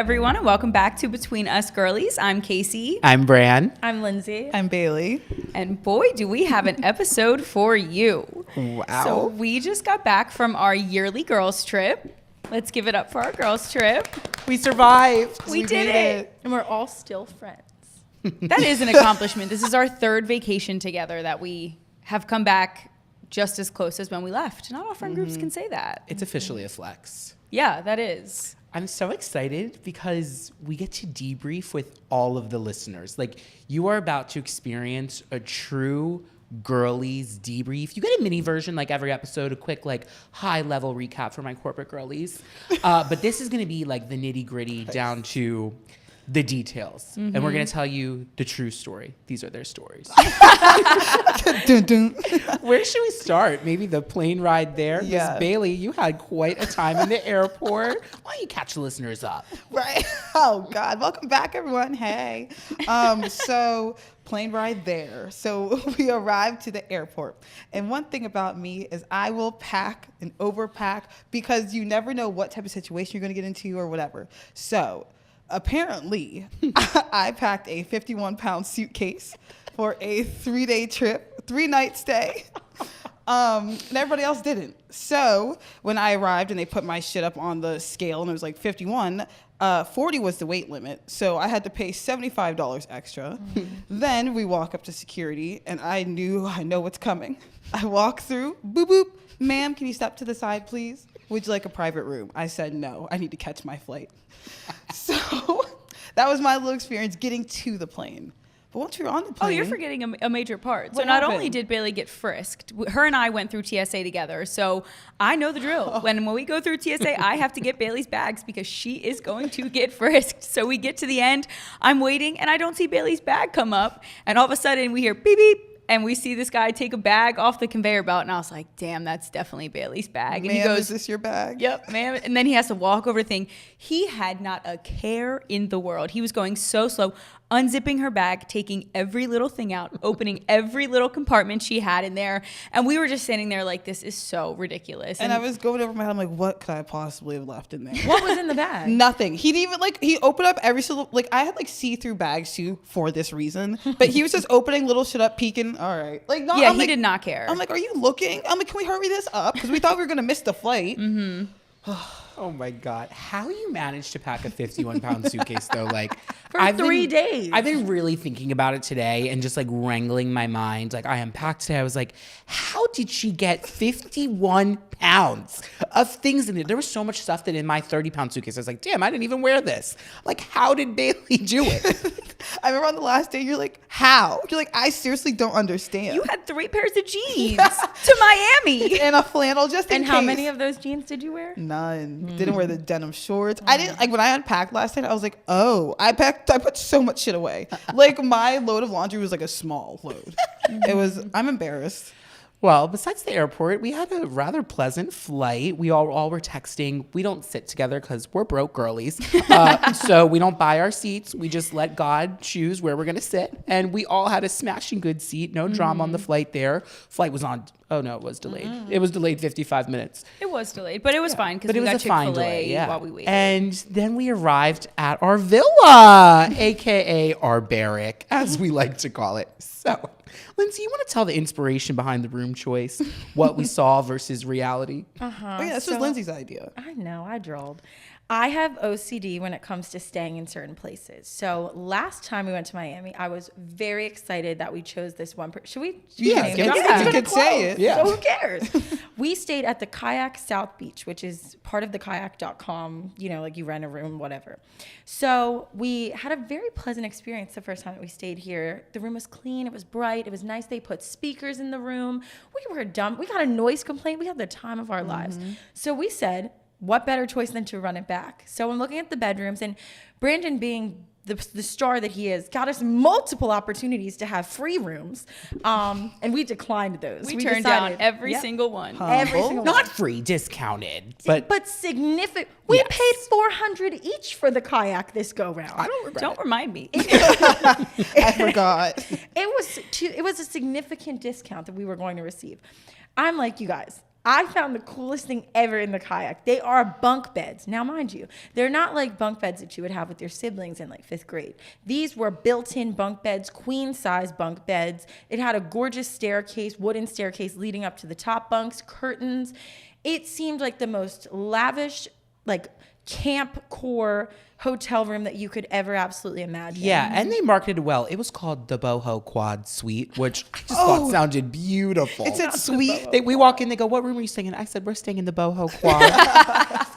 everyone, and welcome back to Between Us Girlies. I'm Casey. I'm Bran. I'm Lindsay. I'm Bailey. And boy, do we have an episode for you. Wow. So we just got back from our yearly girls trip. Let's give it up for our girls trip. We survived. We did it. And we're all still friends. That is an accomplishment. This is our third vacation together that we have come back just as close as when we left. Not all friend groups can say that. It's officially a flex. Yeah, that is. I'm so excited because we get to debrief with all of the listeners. Like, you are about to experience a true Girlies debrief. You get a mini version like every episode, a quick like high level recap for my corporate girlies. But this is going to be like the nitty gritty down to the details. And we're going to tell you the true story. These are their stories. Dun, dun. Where should we start? Maybe the plane ride there? Yeah. Miss Bailey, you had quite a time in the airport. Why don't you catch the listeners up? Right. Oh God. Welcome back, everyone. Hey. So plane ride there. So we arrived to the airport. And one thing about me is I will pack and overpack because you never know what type of situation you're going to get into or whatever. So apparently I packed a 51-pound suitcase for a 3-day trip, 3-night stay. And everybody else didn't. So when I arrived and they put my shit up on the scale and it was like 51, 40 was the weight limit. So I had to pay $75 extra. Then we walk up to security and I know what's coming. I walk through, boop, boop. Ma'am, can you step to the side, please? Would you like a private room? I said, no, I need to catch my flight. So that was my little experience getting to the plane. But once we were on the plane... Oh, you're forgetting a major part. So What not happened? only did Bailey get frisked, her and I went through TSA together. So I know the drill. When we go through TSA, I have to get Bailey's bags because she is going to get frisked. So we get to the end, I'm waiting, and I don't see Bailey's bag come up. And all of a sudden, we hear beep, beep. And we see this guy take a bag off the conveyor belt. And I was like, damn, that's definitely Bailey's bag. And Ma'am, he goes, is this your bag? yep, ma'am. And then he has to walk over the thing. He had not a care in the world. He was going so slow, unzipping her bag, taking every little thing out, opening every little compartment she had in there. And we were just standing there like, this is so ridiculous. And I was going over my head, I'm like, what could I possibly have left in there? What was in the bag? Nothing. He didn't even he opened up every single, I had see-through bags too for this reason, but he was just opening little shit up, peeking. All right. No, yeah, I'm he did not care. I'm like, are you looking? I'm like, can we hurry this up? Because we thought we were going to miss the flight. Oh my God. How you managed to pack a 51-pound suitcase though? Like, For 3 days. I've been really thinking about it today and just wrangling my mind. Like, I unpacked today. I was like, how did she get 51 pounds of things in it? There was so much stuff that in my 30-pound suitcase, I was like, damn, I didn't even wear this. Like, how did Bailey do it? I remember on the last day, you're like, how? You're like, I seriously don't understand. You had 3 pairs of jeans to Miami. And a flannel just in And case. how many of those jeans did you wear? None. Didn't wear the denim shorts. I didn't when I unpacked last night. I was like, oh, I put so much shit away. My load of laundry was a small load. I'm embarrassed. Well, besides the airport, we had a rather pleasant flight. We all were texting. We don't sit together because we're broke girlies. So we don't buy our seats. We just let God choose where we're going to sit. And we all had a smashing good seat. No drama on the flight there. Flight was on. Oh, no, it was delayed. It was delayed 55 minutes. It was delayed, but it was fine because But it we was got a fine Chick-fil-A delay, yeah. while we waited. And then we arrived at our villa, a.k.a. our barrack, as we like to call it. So, Lindsay, you want to tell the inspiration behind the room choice? What we saw versus reality? Uh-huh. Oh, yeah, this was Lindsay's idea. I know, I drolled. I have OCD when it comes to staying in certain places. So last time we went to Miami, I was very excited that we chose this one. Should we? Yeah, name you drop? can- It's you gonna can say close, it. Yeah. So who cares? We stayed at the Kayak South Beach, which is part of the kayak.com, you rent a room, whatever. So we had a very pleasant experience the first time that we stayed here. The room was clean. It was bright. It was nice. They put speakers in the room. We were dumb. We got a noise complaint. We had the time of our lives. So we said, what better choice than to run it back? So I'm looking at the bedrooms, and Brandon, being the star that he is, got us multiple opportunities to have free rooms, and we declined those. we turned down every single one. Every single Not one. free, discounted. But significant. We Yes. paid $400 each for the kayak this go round. I don't regret Don't remind me. I forgot. It was a significant discount that we were going to receive. I'm like, you guys, I found the coolest thing ever in the kayak. They are bunk beds. Now, mind you, they're not like bunk beds that you would have with your siblings in like 5th grade. These were built-in bunk beds, queen-size bunk beds. It had a gorgeous staircase, wooden staircase leading up to the top bunks, curtains. It seemed like the most lavish, like camp core hotel room that you could ever absolutely imagine. Yeah, and they marketed it well. It was called the Boho Quad Suite, which I just thought sounded beautiful. It said suite. We walk in, they go, "What room are you staying in?" I said, "We're staying in the Boho Quad."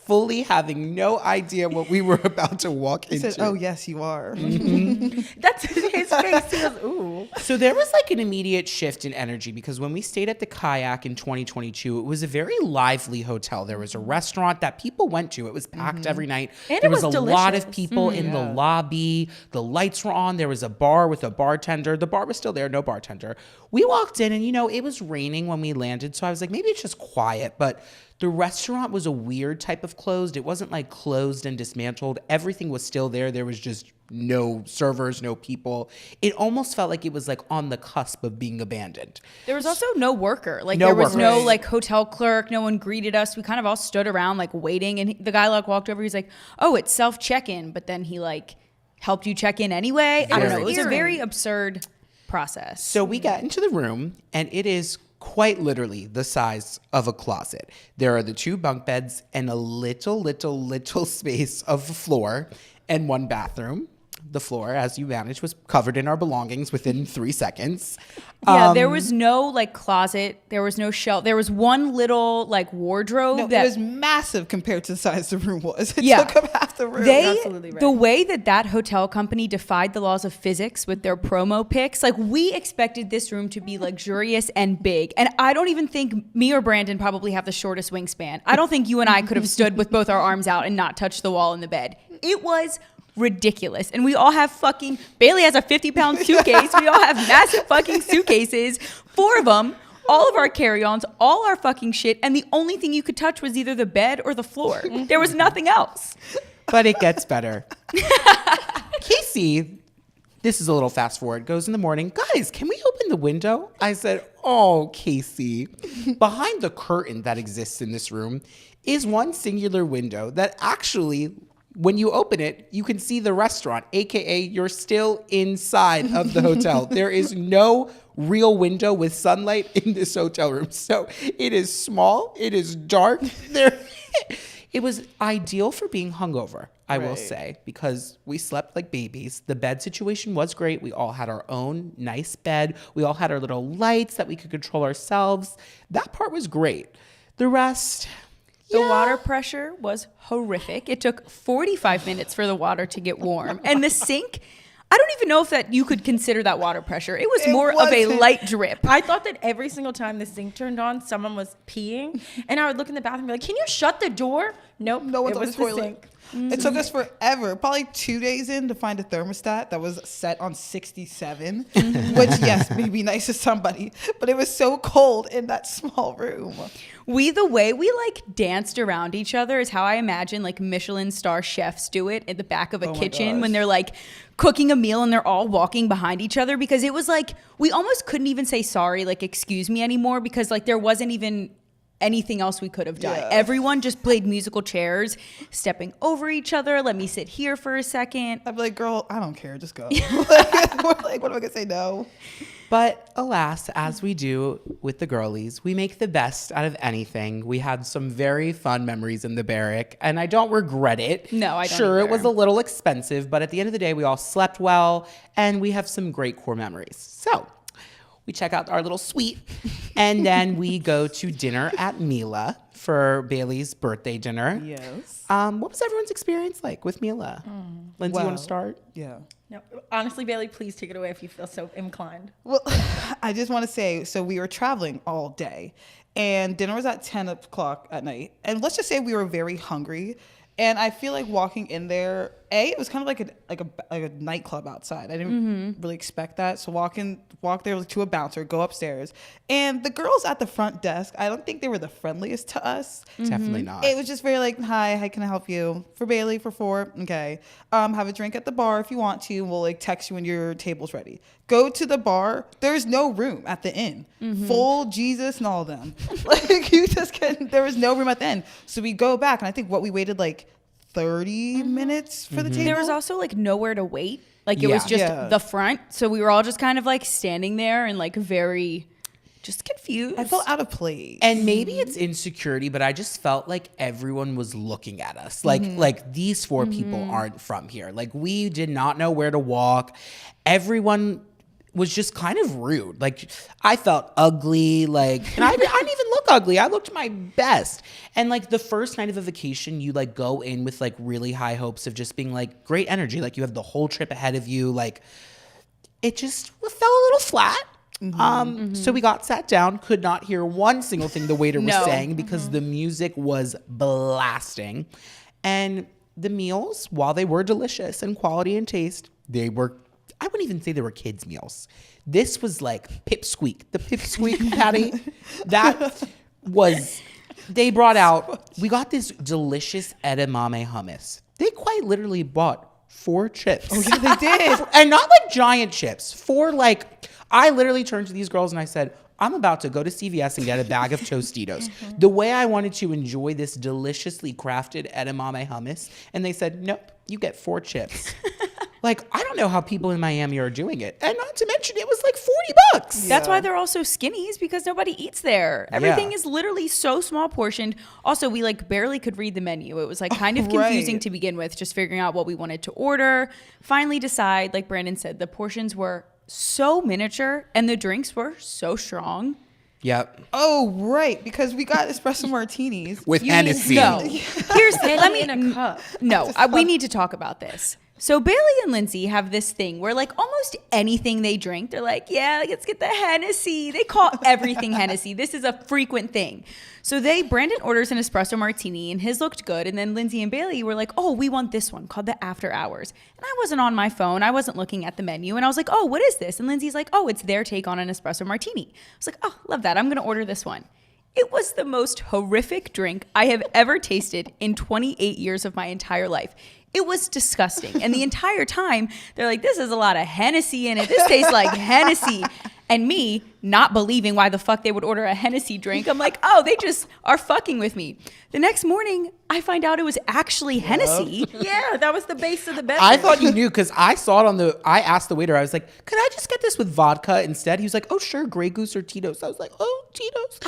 Fully having no idea what we were about to walk He into. said, "Oh yes, you are." That's his face. He goes, ooh. So there was like an immediate shift in energy because when we stayed at the Kayak in 2022, it was a very lively hotel. There was a restaurant that people went to. It was packed every night. And there it was a lot of delicious. people in the lobby. The lights were on. There was a bar with a bartender. The bar was still there, no bartender. We walked in and, it was raining when we landed. So I was like, maybe it's just quiet. But the restaurant was a weird type of closed. It wasn't like closed and dismantled. Everything was still there. There was just no servers, no people. It almost felt like it was like on the cusp of being abandoned. There was also no worker. Like No there was worker. no Right. like hotel clerk. No one greeted us. We kind of all stood around like waiting. And the guy like walked over. He's like, "Oh, it's self check-in." But then he like helped you check in anyway. I don't know. It was a Very very absurd process. So we got into the room and it is quite literally the size of a closet. There are the 2 bunk beds and a little space of floor and 1 bathroom. The floor, as you managed, was covered in our belongings within 3 seconds. Yeah, there was no like closet. There was no shelf. There was one little like wardrobe No, that it was massive compared to the size the room was. It Yeah. took up half the room. absolutely right. the way that hotel company defied the laws of physics with their promo pics, like we expected this room to be luxurious and big. And I don't even think me or Brandon probably have the shortest wingspan. I don't think you and I could have stood with both our arms out and not touched the wall in the bed. It was ridiculous. And we all have fucking, Bailey has a 50-pound suitcase. We all have massive fucking suitcases, 4 of them, all of our carry-ons, all our fucking shit. And the only thing you could touch was either the bed or the floor. There was nothing else. But it gets better. Casey, this is a little fast forward, goes in the morning, "Guys, can we open the window?" I said, "Oh, Casey." Behind the curtain that exists in this room is one singular window that actually, when you open it, you can see the restaurant, AKA you're still inside of the hotel. There is no real window with sunlight in this hotel room. So it is small. It is dark. It was ideal for being hungover, I will Right. say, because we slept like babies. The bed situation was great. We all had our own nice bed. We all had our little lights that we could control ourselves. That part was great. The rest... The water pressure was horrific. It took 45 minutes for the water to get warm. And the sink, I don't even know if that you could consider that water pressure. It was It more of a wasn't. light drip. I thought that every single time the sink turned on, someone was peeing. And I would look in the bathroom and be like, "Can you shut the door?" Nope. No one's it on was the toilet. sink. It took us forever, probably 2 days in, to find a thermostat that was set on 67, which, yes, may be nice to somebody, but it was so cold in that small room. The way we like danced around each other is how I imagine like Michelin star chefs do it at the back of a Oh my kitchen gosh. when they're like cooking a meal and they're all walking behind each other, because it was like, we almost couldn't even say sorry, like excuse me anymore, because like there wasn't even anything else we could have done. Yeah. Everyone just played musical chairs, stepping over each other. Let me sit here for a second. I'd be like, "Girl, I don't care, just go." Like, what am I gonna say? No. But alas, as we do with the girlies, we make the best out of anything. We had some very fun memories in the barrack, and I don't regret it. No, I don't Sure, either. it was a little expensive, but at the end of the day, we all slept well, and we have some great core memories. So we check out our little suite, and then we go to dinner at Mila for Bailey's birthday dinner. Yes. What was everyone's experience like with Mila? Lindsay, you want Well, to start? Yeah. No, honestly, Bailey, please take it away if you feel so inclined. Well, I just want to say, so we were traveling all day, and dinner was at 10 o'clock at night. And let's just say we were very hungry. And I feel like walking in there, it was kind of like a nightclub outside. I didn't really expect that. So walk there to a bouncer, go upstairs, and the girls at the front desk, I don't think they were the friendliest to us. Definitely not. It was just very like, hi, how can I help you? For Bailey, for 4, okay. Have a drink at the bar if you want to. We'll like text you when your table's ready. Go to the bar. There's no room at the inn. Full Jesus and all of them. Like you just can't. There was no room at the inn. So we go back, and I think we waited like 30 minutes for the table. There was also like nowhere to wait. Like it was just Yeah. the front. So we were all just kind of like standing there and like very just confused. I felt out of place. And maybe it's insecurity, but I just felt like everyone was looking at us. Like these 4 people aren't from here. Like we did not know where to walk. Everyone was just kind of rude. Like I felt ugly. Like, and I didn't even look ugly. I looked my best. And like the first night of a vacation, you like go in with like really high hopes of just being like great energy. Like you have the whole trip ahead of you. Like it just fell a little flat. So we got sat down, could not hear one single thing the waiter was No. saying because the music was blasting. And the meals, while they were delicious in quality and taste, they were, I wouldn't even say they were kids' meals. This was like pipsqueak, the pipsqueak patty. That was, they brought out, we got this delicious edamame hummus. They quite literally bought 4 chips. Oh, yeah, they did. And not like giant chips. 4 like, I literally turned to these girls and I said, I'm about to go to CVS and get a bag of Tostitos. The way I wanted to enjoy this deliciously crafted edamame hummus. And they said, nope, you get 4 chips. Like, I don't know how people in Miami are doing it. And not to mention, it was like $40. That's why they're all so skinny, is because nobody eats there. Everything Yeah. is literally so small portioned. Also, we like barely could read the menu. It was like kind of confusing Right. to begin with, just figuring out what we wanted to order. Finally decide, like Brandon said, the portions were so miniature and the drinks were so strong. Yep. Oh, right, because we got espresso martinis. With You mean Hennessy. No, here's let me in a cup. No, we need to talk about this. So Bailey and Lindsay have this thing where like almost anything they drink, they're like, yeah, let's get the Hennessy. They call everything Hennessy. This is a frequent thing. So Brandon orders an espresso martini and his looked good. And then Lindsay and Bailey were like, oh, we want this one called the After Hours. And I wasn't on my phone. I wasn't looking at the menu. And I was like, oh, what is this? And Lindsay's like, oh, it's their take on an espresso martini. I was like, oh, love that. I'm going to order this one. It was the most horrific drink I have ever tasted in 28 years of my entire life. It was disgusting. And the entire time, they're like, this is a lot of Hennessy in it. This tastes like Hennessy. And me, not believing why the fuck they would order a Hennessy drink, I'm like, oh, they just are fucking with me. The next morning, I find out it was actually Hennessy. Yeah, that was the base of the beverage. I thought you knew because I saw it I asked the waiter, I was like, could I just get this with vodka instead? He was like, oh, sure, Grey Goose or Tito's. I was like, oh, Tito's.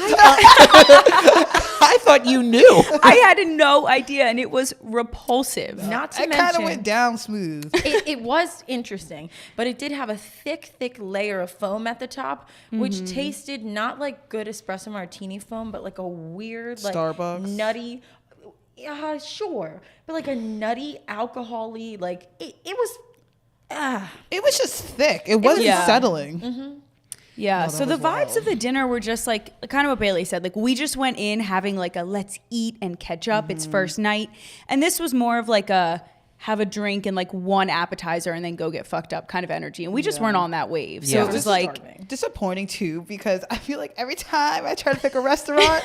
I thought you knew. I had no idea, and it was repulsive. Not to It kind of mention, went down smooth. it was interesting, but it did have a thick layer of foam at the top, which tasted not like good espresso martini foam, but like a weird, like Starbucks? nutty. Sure, but like a nutty, alcohol-y, like it was. It was just thick. It wasn't Yeah. settling. Yeah, Oh, so that the was vibes wild. of the dinner were just like kind of what Bailey said. Like we just went in having like a let's eat and catch up. It's first night. And this was more of like a have a drink and like one appetizer and then go get fucked up kind of energy. And we just weren't on that wave. So Yeah. it was like Disappointing too, because I feel like every time I try to pick a restaurant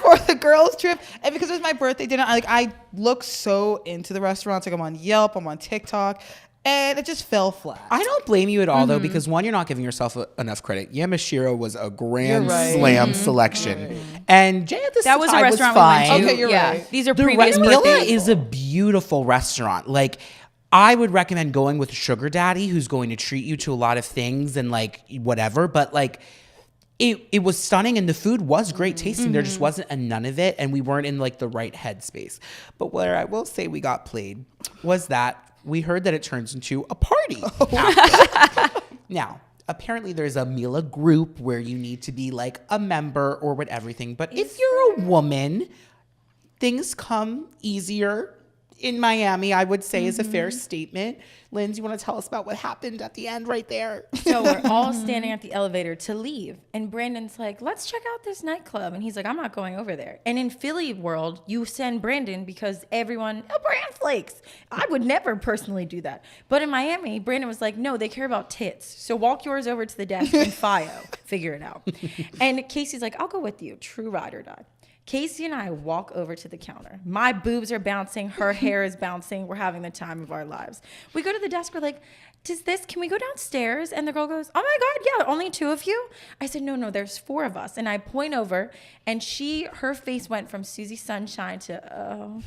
for the girls' trip, and because it was my birthday dinner, I look so into the restaurants. Like I'm on Yelp, I'm on TikTok, and it just fell flat. I don't blame you at all, though, because one, you're not giving yourself enough credit. Yamashiro was a grand You're right. slam selection. And Jay at the that was a Thai restaurant fine. we went to. Okay, you're yeah, right. these are The previous Mila birthdays. is a beautiful restaurant. Like, I would recommend going with a sugar daddy who's going to treat you to a lot of things and like whatever. But like, it was stunning and the food was great tasting. There just wasn't a none of it, and we weren't in like the right headspace. But where I will say we got played was that we heard that it turns into a party. Now, apparently there's a Mila group where you need to be like a member or what everything. But if you're a woman, things come easier in Miami, I would say is a fair statement. Lindsay, you want to tell us about what happened at the end right there? So we're all standing at the elevator to leave. And Brandon's like, let's check out this nightclub. And he's like, I'm not going over there. And in Philly world, you send Brandon because everyone, brand flakes. I would never personally do that. But in Miami, Brandon was like, no, they care about tits. So walk yours over to the desk and figure it out. And Casey's like, I'll go with you. True ride or die. Casey and I walk over to the counter. My boobs are bouncing. Her hair is bouncing. We're having the time of our lives. We go to the desk. We're like, can we go downstairs? And the girl goes, oh my God, yeah, only 2 of you? I said, no, there's 4 of us. And I point over and her face went from Susie Sunshine to, oh.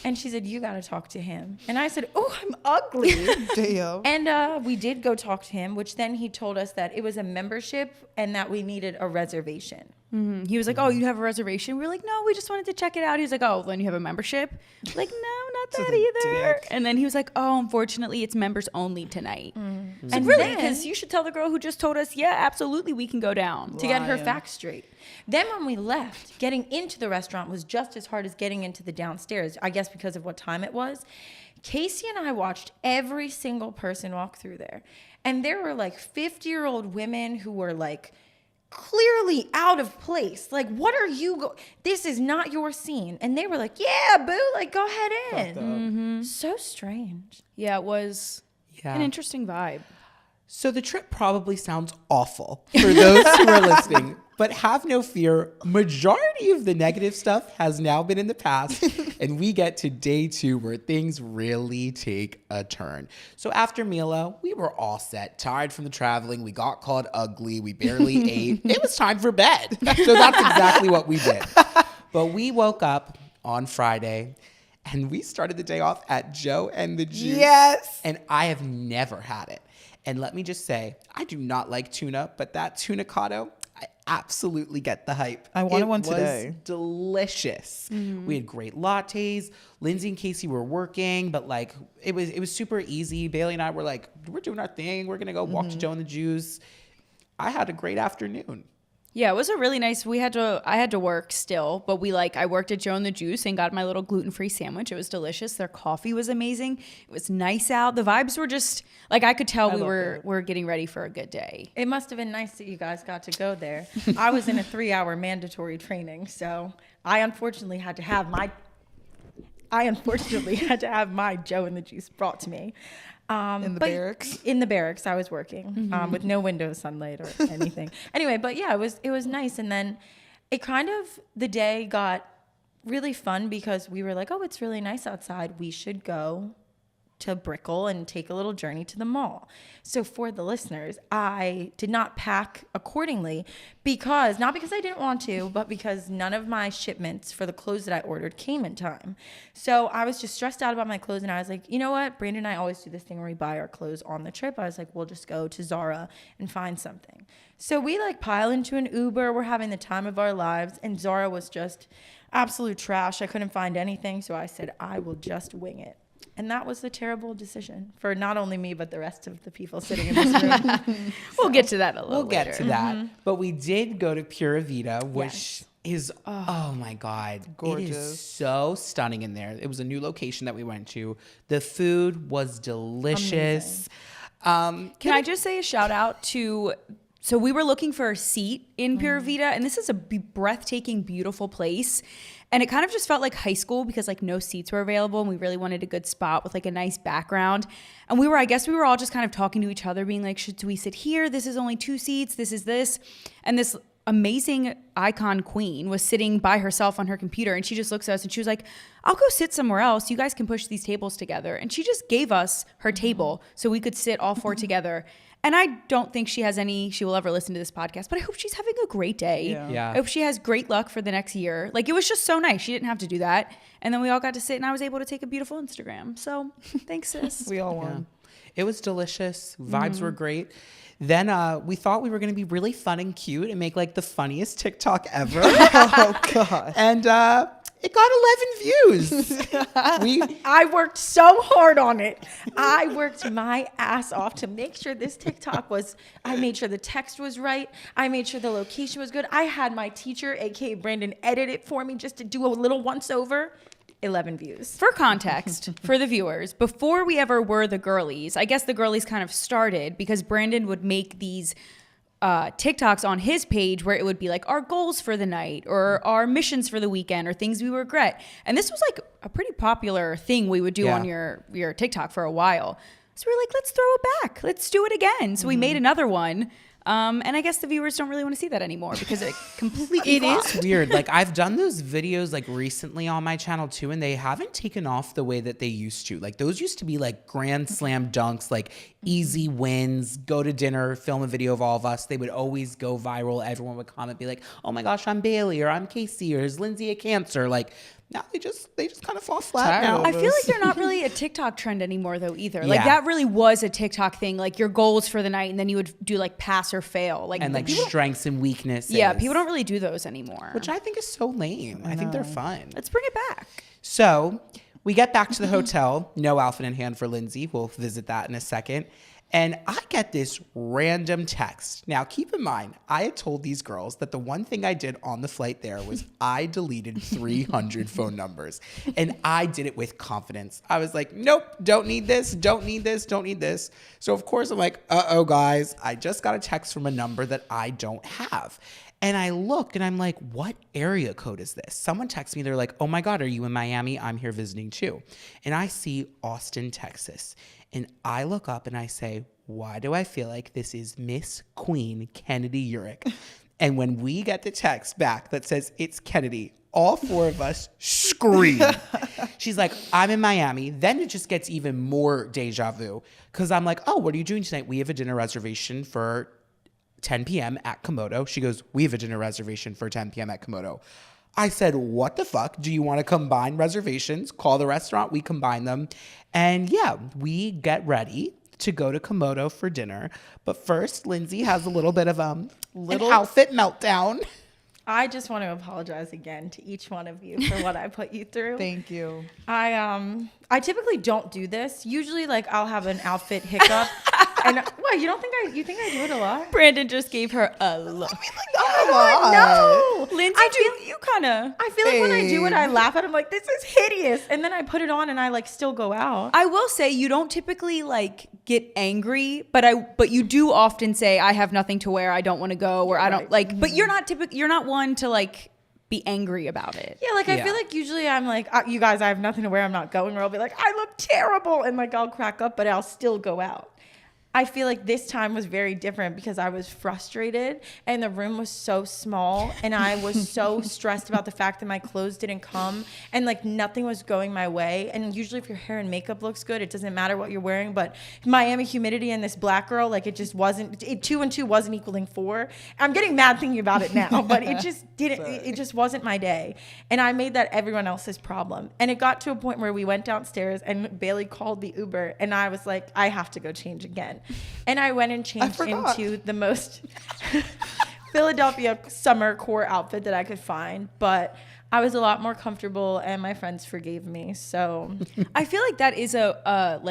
And she said, you got to talk to him. And I said, oh, I'm ugly. Damn. And we did go talk to him, which then he told us that it was a membership and that we needed a reservation. Mm-hmm. He was like, oh, you have a reservation? We were like, no, we just wanted to check it out. He was like, oh, then you have a membership? Like, no, not that either. Dick. And then he was like, oh, unfortunately, it's members only tonight. Mm-hmm. And really, because you should tell the girl who just told us, yeah, absolutely, we can go down. To get her facts straight. Then when we left, getting into the restaurant was just as hard as getting into the downstairs, I guess because of what time it was. Casey and I watched every single person walk through there. And there were like 50-year-old women who were like clearly out of place. Like, what are you this is not your scene. And they were like, yeah, boo, like go ahead in. Mm-hmm. So strange. Yeah, it was an interesting vibe. So the trip probably sounds awful for those who are listening, but have no fear. Majority of the negative stuff has now been in the past, and we get to day 2 where things really take a turn. So after Milo, we were all set, tired from the traveling. We got called ugly. We barely ate. It was time for bed. So that's exactly what we did. But we woke up on Friday, and we started the day off at Joe and the Juice. Yes. And I have never had it. And let me just say, I do not like tuna, but that tunicado, I absolutely get the hype. I wanted one today. It was delicious. We had great lattes. Lindsay and Casey were working, but like it was super easy. Bailey and I were like, we're doing our thing. We're gonna go walk to Joe and the Juice. I had a great afternoon. Yeah, it was a really nice. I had to work still, but I worked at Joe and the Juice and got my little gluten-free sandwich. It was delicious. Their coffee was amazing. It was nice out. The vibes were just like I could tell we were getting ready for a good day. It must have been nice that you guys got to go there. I was in a 3-hour mandatory training, so I unfortunately had to have my Joe and the Juice brought to me. In the barracks? In the barracks, I was working with no window sunlight or anything. Anyway, but yeah, it was nice. And then the day got really fun because we were like, oh, it's really nice outside. We should go to Brickell and take a little journey to the mall. So for the listeners, I did not pack accordingly not because I didn't want to, but because none of my shipments for the clothes that I ordered came in time. So I was just stressed out about my clothes, and I was like, you know what? Brandon and I always do this thing where we buy our clothes on the trip. I was like, we'll just go to Zara and find something. So we pile into an Uber. We're having the time of our lives, and Zara was just absolute trash. I couldn't find anything, so I said, I will just wing it. And that was a terrible decision for not only me, but the rest of the people sitting in this room. We'll get to that a little later. We'll get to that. But we did go to Pura Vida, which is, oh my God. Gorgeous. It is so stunning in there. It was a new location that we went to. The food was delicious. Can I just say a shout out to... So we were looking for a seat in Pura Vida, and this is a breathtaking, beautiful place. And it kind of just felt like high school because no seats were available, and we really wanted a good spot with a nice background. And I guess we were all just kind of talking to each other, being like, should we sit here? This is only 2 seats. This is this. And this amazing icon queen was sitting by herself on her computer, and she just looks at us and she was like, I'll go sit somewhere else. You guys can push these tables together. And she just gave us her table so we could sit all 4 together. And I don't think she will ever listen to this podcast, but I hope she's having a great day. Yeah. I hope she has great luck for the next year. It was just so nice. She didn't have to do that. And then we all got to sit, and I was able to take a beautiful Instagram. So thanks, sis. We all won. It was delicious. Vibes were great. Then we thought we were going to be really fun and cute and make the funniest TikTok ever. Oh, God. And it got 11 views. I worked so hard on it. I worked my ass off to make sure this TikTok I made sure the text was right. I made sure the location was good. I had my teacher, aka Brandon, edit it for me just to do a little once over. 11 views. For context, for the viewers, before we ever were the Girlies, I guess the Girlies kind of started because Brandon would make these TikToks on his page where it would be like our goals for the night or our missions for the weekend or things we regret. And this was like a pretty popular thing we would do on your TikTok for a while. So we were like, let's throw it back. Let's do it again. So we made another one. And I guess the viewers don't really want to see that anymore because it completely flopped. It's weird. Like I've done those videos like recently on my channel too, and they haven't taken off the way that they used to. Like those used to be like grand slam dunks, like easy wins, go to dinner, film a video of all of us. They would always go viral. Everyone would comment, be like, oh my gosh, I'm Bailey, or I'm Casey, or is Lindsay a Cancer? Like now they just kind of fall flat now. I feel like they're not really a TikTok trend anymore though either. Like Yeah. that really was a TikTok thing, like your goals for the night, and then you would do like pass or fail. Like And like people, strengths and weaknesses. yeah, people don't really do those anymore. Which I think is so lame. I think they're fun. Let's bring it back. So we get back to the hotel, no outfit in hand for Lindsay. We'll visit that in a second. And I get this random text. Now, keep in mind, I had told these girls that the one thing I did on the flight there was I deleted 300 phone numbers. And I did it with confidence. I was like, nope, don't need this, don't need this, don't need this. So, of course, I'm like, uh-oh, guys, I just got a text from a number that I don't have. And I look and I'm like, what area code is this? Someone texts me. They're like, oh my God, are you in Miami? I'm here visiting too. And I see Austin, Texas. And I look up and I say, why do I feel like this is Miss Queen Kennedy Urick? And when we get the text back that says it's Kennedy, all four of us scream. She's like, I'm in Miami. Then it just gets even more deja vu. Because I'm like, oh, what are you doing tonight? We have a dinner reservation for 10 p.m. at Komodo. She goes, we have a dinner reservation for 10 p.m. at Komodo. I said, what the fuck? Do you want to combine reservations? Call the restaurant. We combine them. And yeah, we get ready to go to Komodo for dinner. But first, Lindsay has a little bit of an outfit meltdown. I just want to apologize again to each one of you for what I put you through. Thank you. I typically don't do this. Usually, like I'll have an outfit hiccup, and what you think I do it a lot? Brandon just gave her a look. No, Lindsay, you kind of. I feel like when I do it, I laugh at it. I'm like, this is hideous, and then I put it on and I like still go out. I will say you don't typically like get angry, but you do often say I have nothing to wear, I don't want to go, or I don't like. But you're not one to like be angry about it. Yeah, like I feel like usually I'm like, you guys, I have nothing to wear, I'm not going, or I'll be like, I look terrible, and like I'll crack up, but I'll still go out. I feel like this time was very different because I was frustrated and the room was so small and I was so stressed about the fact that my clothes didn't come and like nothing was going my way. And usually if your hair and makeup looks good, it doesn't matter what you're wearing, but Miami humidity and this black girl, like it just wasn't, 2 and 2 wasn't equaling 4. I'm getting mad thinking about it now, but it just didn't, it just wasn't my day. And I made that everyone else's problem. And it got to a point where we went downstairs and Bailey called the Uber and I was like, I have to go change again. And I went and changed into the most Philadelphia summer core outfit that I could find. But I was a lot more comfortable and my friends forgave me. So I feel like that is a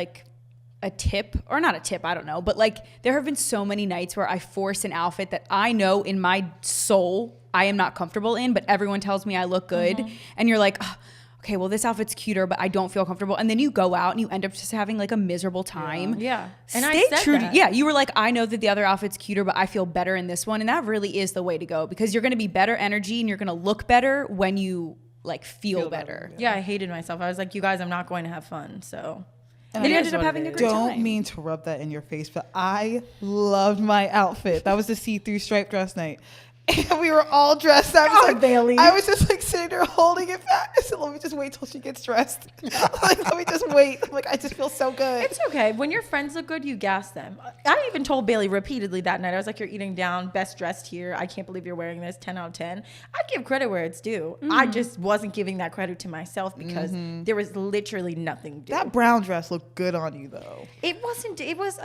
tip, or not a tip, I don't know. But like there have been so many nights where I force an outfit that I know in my soul I am not comfortable in, but everyone tells me I look good. Mm-hmm. And you're like, oh, okay, well, this outfit's cuter, but I don't feel comfortable. And then you go out and you end up just having like a miserable time. Yeah. And Stay true to, yeah, you were like, I know that the other outfit's cuter, but I feel better in this one. And that really is the way to go because you're going to be better energy and you're going to look better when you like feel better. Yeah, I hated myself. I was like, you guys, I'm not going to have fun. So and you ended up having a great time. Don't mean to rub that in your face, but I loved my outfit. That was the see-through striped dress night. And we were all dressed. I was like, Bailey. I was just like sitting there holding it back. I said, let me just wait till she gets dressed. Like, let me just wait. I'm like, I just feel so good. It's okay. When your friends look good, you gas them. I even told Bailey repeatedly that night. I was like, you're eating down, best dressed here. I can't believe you're wearing this, 10 out of 10. I give credit where it's due. Mm-hmm. I just wasn't giving that credit to myself because there was literally nothing due. That brown dress looked good on you though. It wasn't. It was.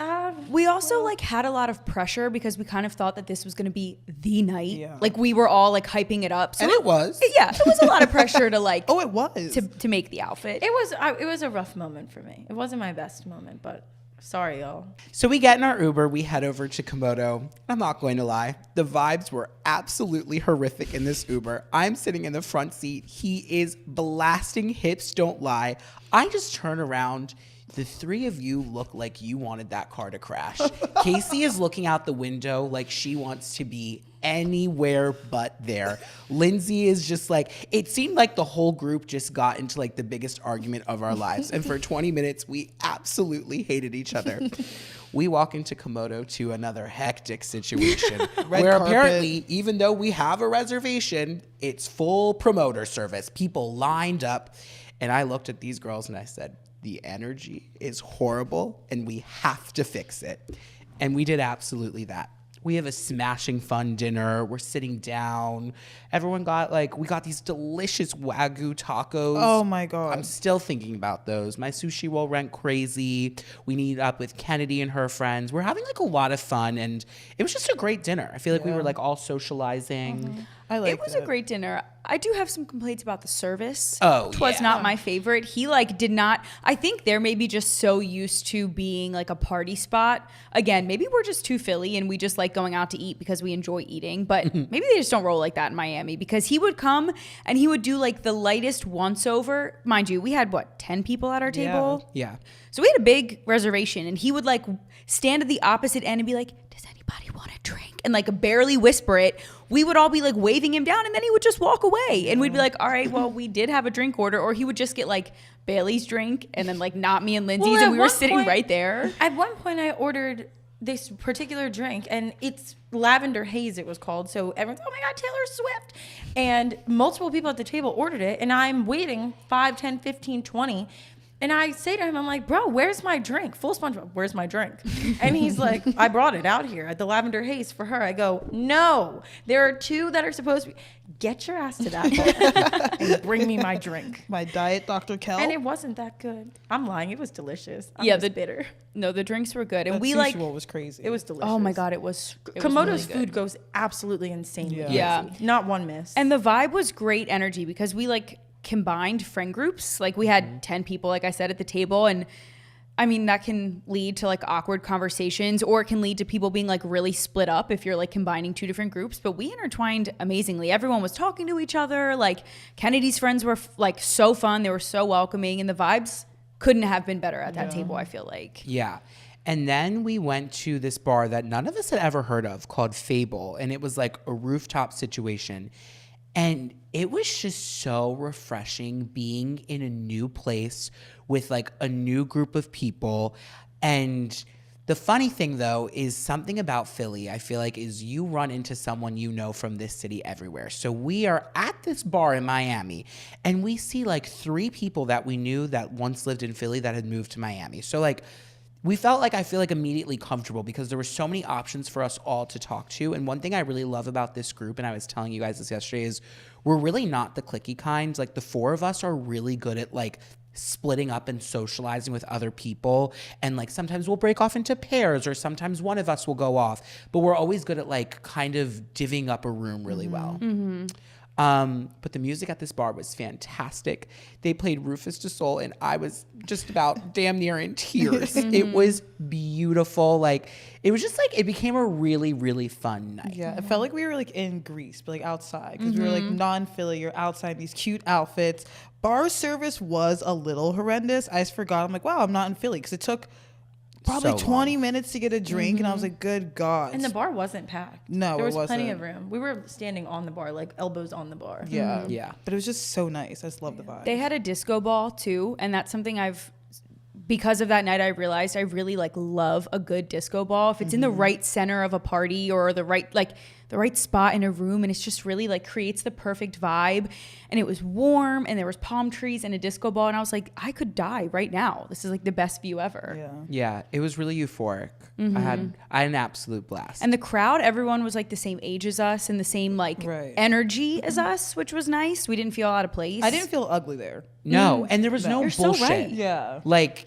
We also like had a lot of pressure because we kind of thought that this was going to be the night. Yeah. Like we were all like hyping it up. So And it was. Yeah, it was a lot of pressure to like. It was. to make the outfit. It was a rough moment for me. It wasn't my best moment, but Sorry, y'all. So we get in our Uber, we head over to Komodo. I'm not going to lie. The vibes were absolutely horrific in this Uber. I'm sitting in the front seat. He is blasting Hips Don't Lie. I just turn around. The three of you look like you wanted that car to crash. Casey is looking out the window like she wants to be anywhere but there. Lindsay is just like, it seemed like the whole group just got into like the biggest argument of our lives. And for 20 minutes, we absolutely hated each other. We walk into Komodo to another hectic situation where carpet. apparently, even though we have a reservation, it's full promoter service. People lined up. And I looked at these girls and I said, the energy is horrible and we have to fix it. And we did absolutely that. We have a smashing fun dinner. We're sitting down. Everyone got we got these delicious Wagyu tacos. Oh my God. I'm still thinking about those. My sushi roll went crazy. We meet up with Kennedy and her friends. We're having a lot of fun and it was just a great dinner. I feel like we were all socializing. Mm-hmm. I like It was a great dinner. I do have some complaints about the service. Oh, It was yeah. not my favorite. He did not. I think they're maybe just so used to being a party spot. Again, maybe we're just too Philly and we just like going out to eat because we enjoy eating. But maybe they just don't roll like that in Miami because he would come and he would do the lightest once over. Mind you, we had 10 people at our table. Yeah. So we had a big reservation and he would stand at the opposite end and be like, does anybody want a drink? And barely whisper it. We would all be waving him down and then he would just walk away. And we'd be like, all right, well, we did have a drink order. Or he would just get Bailey's drink and then not me and Lindsay's. Well, and we were at one sitting point- right there. At one point, I ordered this particular drink, and it's lavender haze, it was called. So everyone's, oh my God, Taylor Swift. And multiple people at the table ordered it, and I'm waiting 5, 10, 15, 20. And I say to him, I'm like, bro, where's my drink? Full SpongeBob, where's my drink? And he's like, I brought it out here at the lavender haze for her. I go, no, there are 2 that are supposed to be. Get your ass to that and bring me my drink. My diet Dr. Kel. And it wasn't that good. I'm lying. It was delicious. I'm Yeah, just bitter. No, the drinks were good. And that we sushi roll was crazy. It was delicious. oh my God, it was Komodo's really good. food goes absolutely insane. Yeah. Crazy. Not one miss. And the vibe was great energy because we combined friend groups. We had 10 people, like I said, at the table. And I mean, that can lead to awkward conversations or it can lead to people being really split up if you're combining 2 different groups. But we intertwined amazingly. Everyone was talking to each other. Kennedy's friends were so fun. They were so welcoming and the vibes couldn't have been better at that table, I feel like. Yeah. And then we went to this bar that none of us had ever heard of called Fable. And it was a rooftop situation. And it was just so refreshing being in a new place with a new group of people. And the funny thing though is something about Philly, I feel is you run into someone you know from this city everywhere. So we are at this bar in Miami and we see 3 people that we knew that once lived in Philly that had moved to Miami. So we felt I feel immediately comfortable because there were so many options for us all to talk to. And one thing I really love about this group, and I was telling you guys this yesterday, is we're really not the cliquey kind. The 4 of us are really good at splitting up and socializing with other people. And sometimes we'll break off into pairs or sometimes one of us will go off. But we're always good at kind of divvying up a room really well. Mm-hmm. But the music at this bar was fantastic. They played Rufus Du Sol, and I was just about damn near in tears. It was beautiful. It was just it became a really, really fun night. Yeah, it felt like we were in Greece, but outside because we were non-Philly. You're outside in these cute outfits. Bar service was a little horrendous. I just forgot. I'm wow, I'm not in Philly because it took probably So 20 minutes to get a drink, and I was good God. And the bar wasn't packed. No, there it was plenty wasn't. of room. We were standing on the bar, elbows on the bar. Yeah, Yeah. but it was just so nice. I just love the vibe. They had a disco ball too, and that's something because of that night I realized I really love a good disco ball. If it's in the right center of a party or the right spot in a room and it's just really creates the perfect vibe, and it was warm and there was palm trees and a disco ball and I was I could die right now. This is the best view ever. Yeah. Yeah, it was really euphoric. I had an absolute blast. And the crowd, everyone was the same age as us and the same Right. energy as us, which was nice. We didn't feel out of place. I didn't feel ugly there. No, and there was no You're so bullshit. right. Yeah.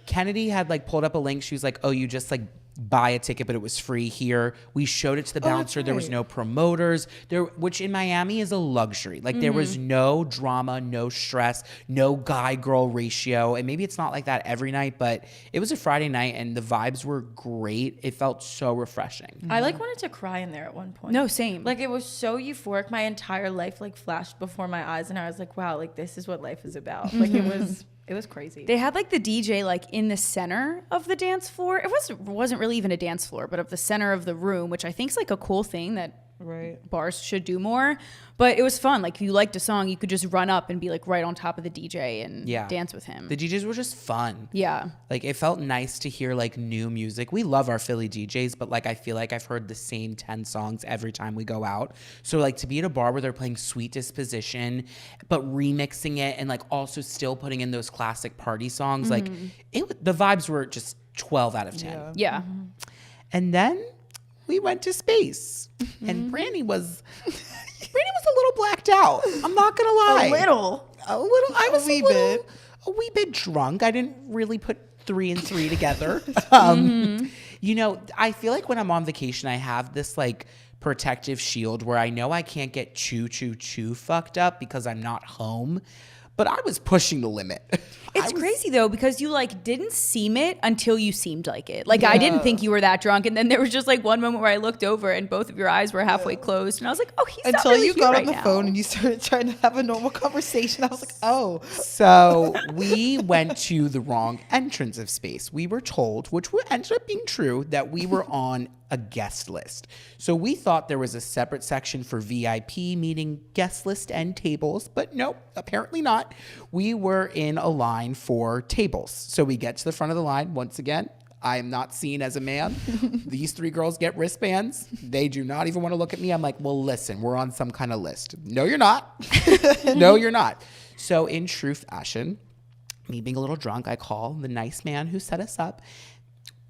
Kennedy had pulled up a link. She was oh, you just buy a ticket, but it was free here. We showed it to the bouncer. There was right. no promoters there, which in Miami is a luxury. Like there was no drama, no stress, no guy girl ratio. And maybe it's not like that every night, but it was a Friday night and the vibes were great. It felt so refreshing. I like wanted to cry in there at one point. No, same. Like it was so euphoric. My entire life like flashed before my eyes, and I was like, wow, like this is what life is about. Like it was crazy. They had like the DJ like in the center of the dance floor. It wasn't really even a dance floor, but of the center of the room, which I think is like a cool thing that Right. bars should do more. But it was fun. Like if you liked a song, you could just run up and be like right on top of the DJ and dance with him. The DJs were just fun. Yeah. Like it felt nice to hear like new music. We love our Philly DJs, but like I feel like I've heard the same 10 songs every time we go out. So like to be at a bar where they're playing Sweet Disposition, but remixing it and like also still putting in those classic party songs, like the vibes were just 12 out of 10. Yeah. And then we went to space, and Brandy was a little blacked out. I'm not gonna lie, a little. I was a wee bit drunk. I didn't really put 3 and 3 together. You know, I feel like when I'm on vacation, I have this like protective shield where I know I can't get too fucked up because I'm not home. But I was pushing the limit. It's crazy though, because you like didn't seem it until you seemed like it. Like I didn't think you were that drunk, and then there was just like one moment where I looked over and both of your eyes were halfway closed, and I was like, "Oh, he's not Until really you here got right on the now." phone and you started trying to have a normal conversation. I was like, oh. So we went to the wrong entrance of space. We were told, which ended up being true, that we were on a guest list. So we thought there was a separate section for VIP, meaning guest list and tables, but nope, apparently not. We were in a line for tables. So we get to the front of the line. Once again, I am not seen as a man. These 3 girls get wristbands. They do not even want to look at me. I'm like, well, listen, we're on some kind of list. No, you're not. No, you're not. So in true fashion, me being a little drunk, I call the nice man who set us up.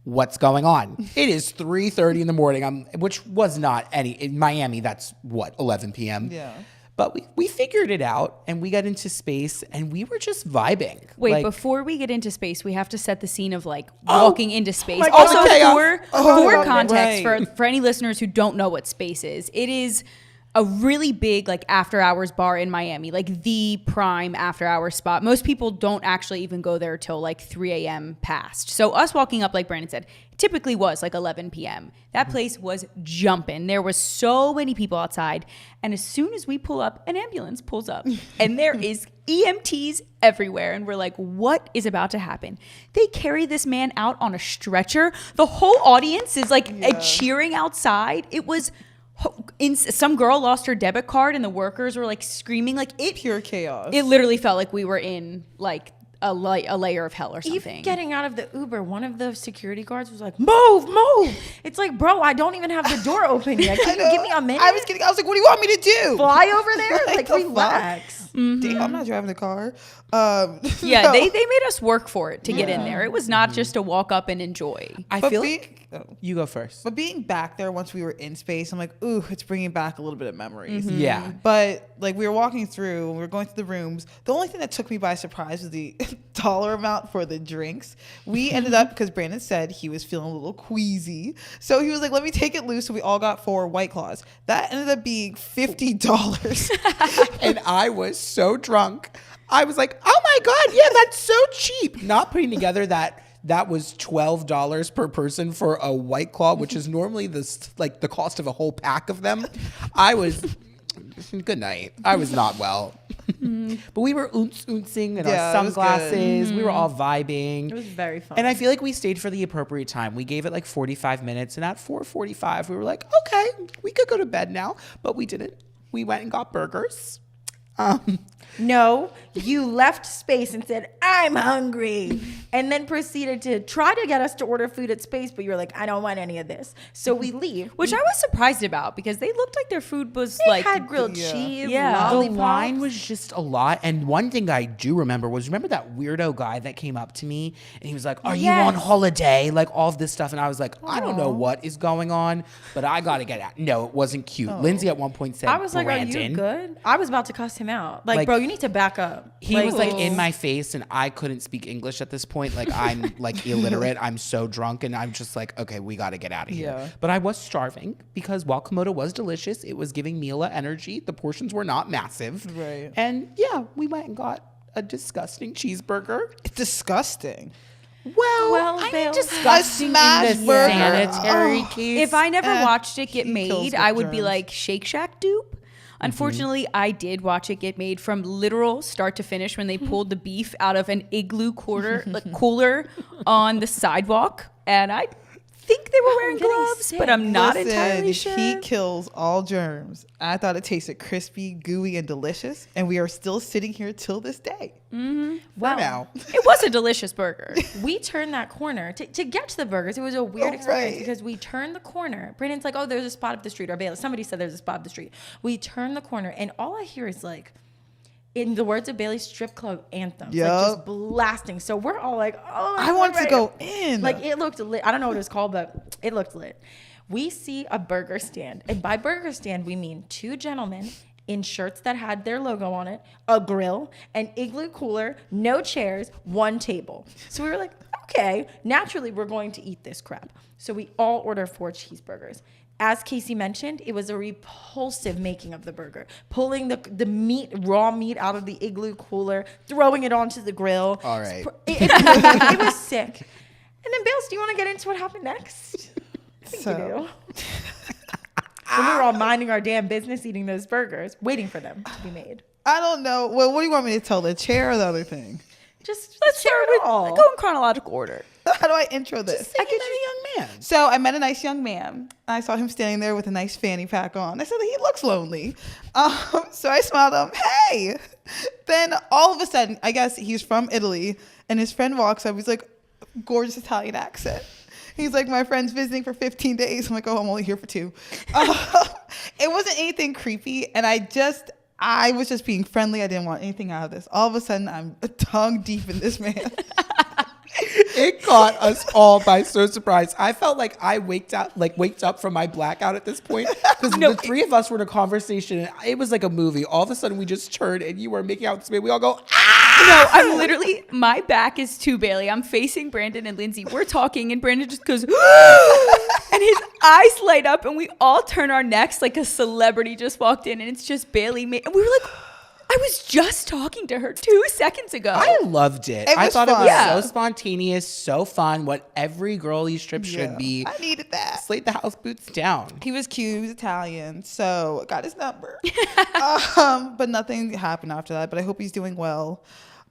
What's going on? It is 3:30 in the morning, which was not in Miami, that's what, 11 p.m.? Yeah. But we figured it out, and we got into space, and we were just vibing. Wait, like, before we get into space, we have to set the scene of like walking into space. my God, Also, okay, for context, right. for any listeners who don't know what space is, it is a really big like after hours bar in Miami, like the prime after hours spot. Most people don't actually even go there till like 3 a.m. past. So us walking up, like Brandon said, typically was like 11 p.m. That place was jumping. There was so many people outside. And as soon as we pull up, an ambulance pulls up and there is EMTs everywhere. And we're like, what is about to happen? They carry this man out on a stretcher. The whole audience is like cheering outside. It was... some girl lost her debit card and the workers were like screaming, like it Pure chaos. It literally felt like we were in like a layer of hell or something. Even getting out of the Uber, one of the security guards was like, move. It's like, bro, I don't even have the door open yet. Can you give me a minute? I was like, what do you want me to do? Fly over there? Like, the relax. Damn, I'm not driving the car. Yeah, no. they made us work for it to get in there. It was not just to walk up and enjoy. I But feel being- like you go first. But being back there once we were in space, I'm like, ooh, it's bringing back a little bit of memories. Yeah. But like we were walking through, we were going through the rooms. The only thing that took me by surprise was the dollar amount for the drinks. We ended up, because Brandon said he was feeling a little queasy. So he was like, let me take it loose. So we all got 4 White Claws. That ended up being $50. And I was so drunk. I was like, oh my God, yeah, that's so cheap. Not putting together that was $12 per person for a White Claw, which is normally the cost of a whole pack of them. I was, good night. I was not well. But we were oonsing in our Yeah, it was sunglasses. We were all vibing. It was very fun. And I feel like we stayed for the appropriate time. We gave it like 45 minutes. And at 4:45, we were like, okay, we could go to bed now. But we didn't. We went and got burgers. No, you left space and said, I'm hungry. And then proceeded to try to get us to order food at space, but you were like, I don't want any of this. So we leave. Which I was surprised about because they looked like their food was They like had grilled yeah. cheese, Yeah. The lollipops. line was just a lot. And one thing I do remember that weirdo guy that came up to me and he was like, are you on holiday? Like all of this stuff. And I was like, I don't know what is going on, but I got to get out. No, it wasn't cute. Lindsay at one point said, I was like, Brandon. are you good? I was about to cuss him him out. Like, Like, bro, you need to back up. He was like in my face, and I couldn't speak English at this point. Like, I'm like illiterate. I'm so drunk, and I'm just like, okay, we got to get out of here. Yeah. But I was starving because while Komodo was delicious, it was giving Mila energy. The portions were not massive. Right. And yeah, we went and got a disgusting cheeseburger. It's disgusting. Well, I Bill, mean, disgusting in smash the burger. sanitary Oh. case. If I never watched it get he kills made, the I would be germs. like Shake Shack dupe. Unfortunately, I did watch it get made from literal start to finish when they pulled the beef out of an igloo cooler on the sidewalk, and I think they were wearing getting gloves, sick. but I'm not Listen, entirely sure. He kills all germs. I thought it tasted crispy, gooey, and delicious, and we are still sitting here till this day. Wow. For now. It was a delicious burger. We turned that corner to get to the burgers. It was a weird experience Right. because we turned the corner. Brandon's like, oh, there's a spot up the street. Or Bailey, somebody said there's a spot up the street. We turned the corner, and all I hear is like, in the words of Bailey's strip club anthem, like Yup. just blasting. So we're all like, oh, I want to right. go in. Like it looked lit. I don't know what it was called, but it looked lit. We see a burger stand. And by burger stand, we mean two gentlemen in shirts that had their logo on it, a grill, an igloo cooler, no chairs, one table. So we were like, okay, naturally we're going to eat this crap. So we all order 4 cheeseburgers. As Casey mentioned, it was a repulsive making of the burger. Pulling the meat, raw meat out of the igloo cooler, throwing it onto the grill. All right. It was sick. And then, Bales, do you want to get into what happened next? I think you do. When we were all minding our damn business eating those burgers, waiting for them to be made. I don't know. Well, what do you want me to tell? The chair or the other thing? Just Let's share start it with all. go in chronological order. How do I intro this? I get a young man. So I met a nice young man. I saw him standing there with a nice fanny pack on. I said, he looks lonely. So I smiled at him. Hey. Then all of a sudden, I guess he's from Italy, and his friend walks up. He's like, gorgeous Italian accent. He's like, my friend's visiting for 15 days. I'm like, oh, I'm only here for 2. It wasn't anything creepy, and I was just being friendly. I didn't want anything out of this. All of a sudden, I'm tongue deep in this man. It caught us all by so surprise. I felt like I waked up from my blackout at this point because the 3 of us were in a conversation. And it was like a movie. All of a sudden, we just turned and you were making out with this man. We all go, ah! No, I'm literally, my back is to Bailey. I'm facing Brandon and Lindsay. We're talking, and Brandon just goes, and his eyes light up, and we all turn our necks like a celebrity just walked in, and it's just Bailey. And we were like, I was just talking to her 2 seconds ago. I loved it. It I was thought fun. it was Yeah. so spontaneous, so fun. What every girlies trip should be. I needed that. Slate the house boots down. He was cute. He was Italian. So I got his number. But nothing happened after that. But I hope he's doing well.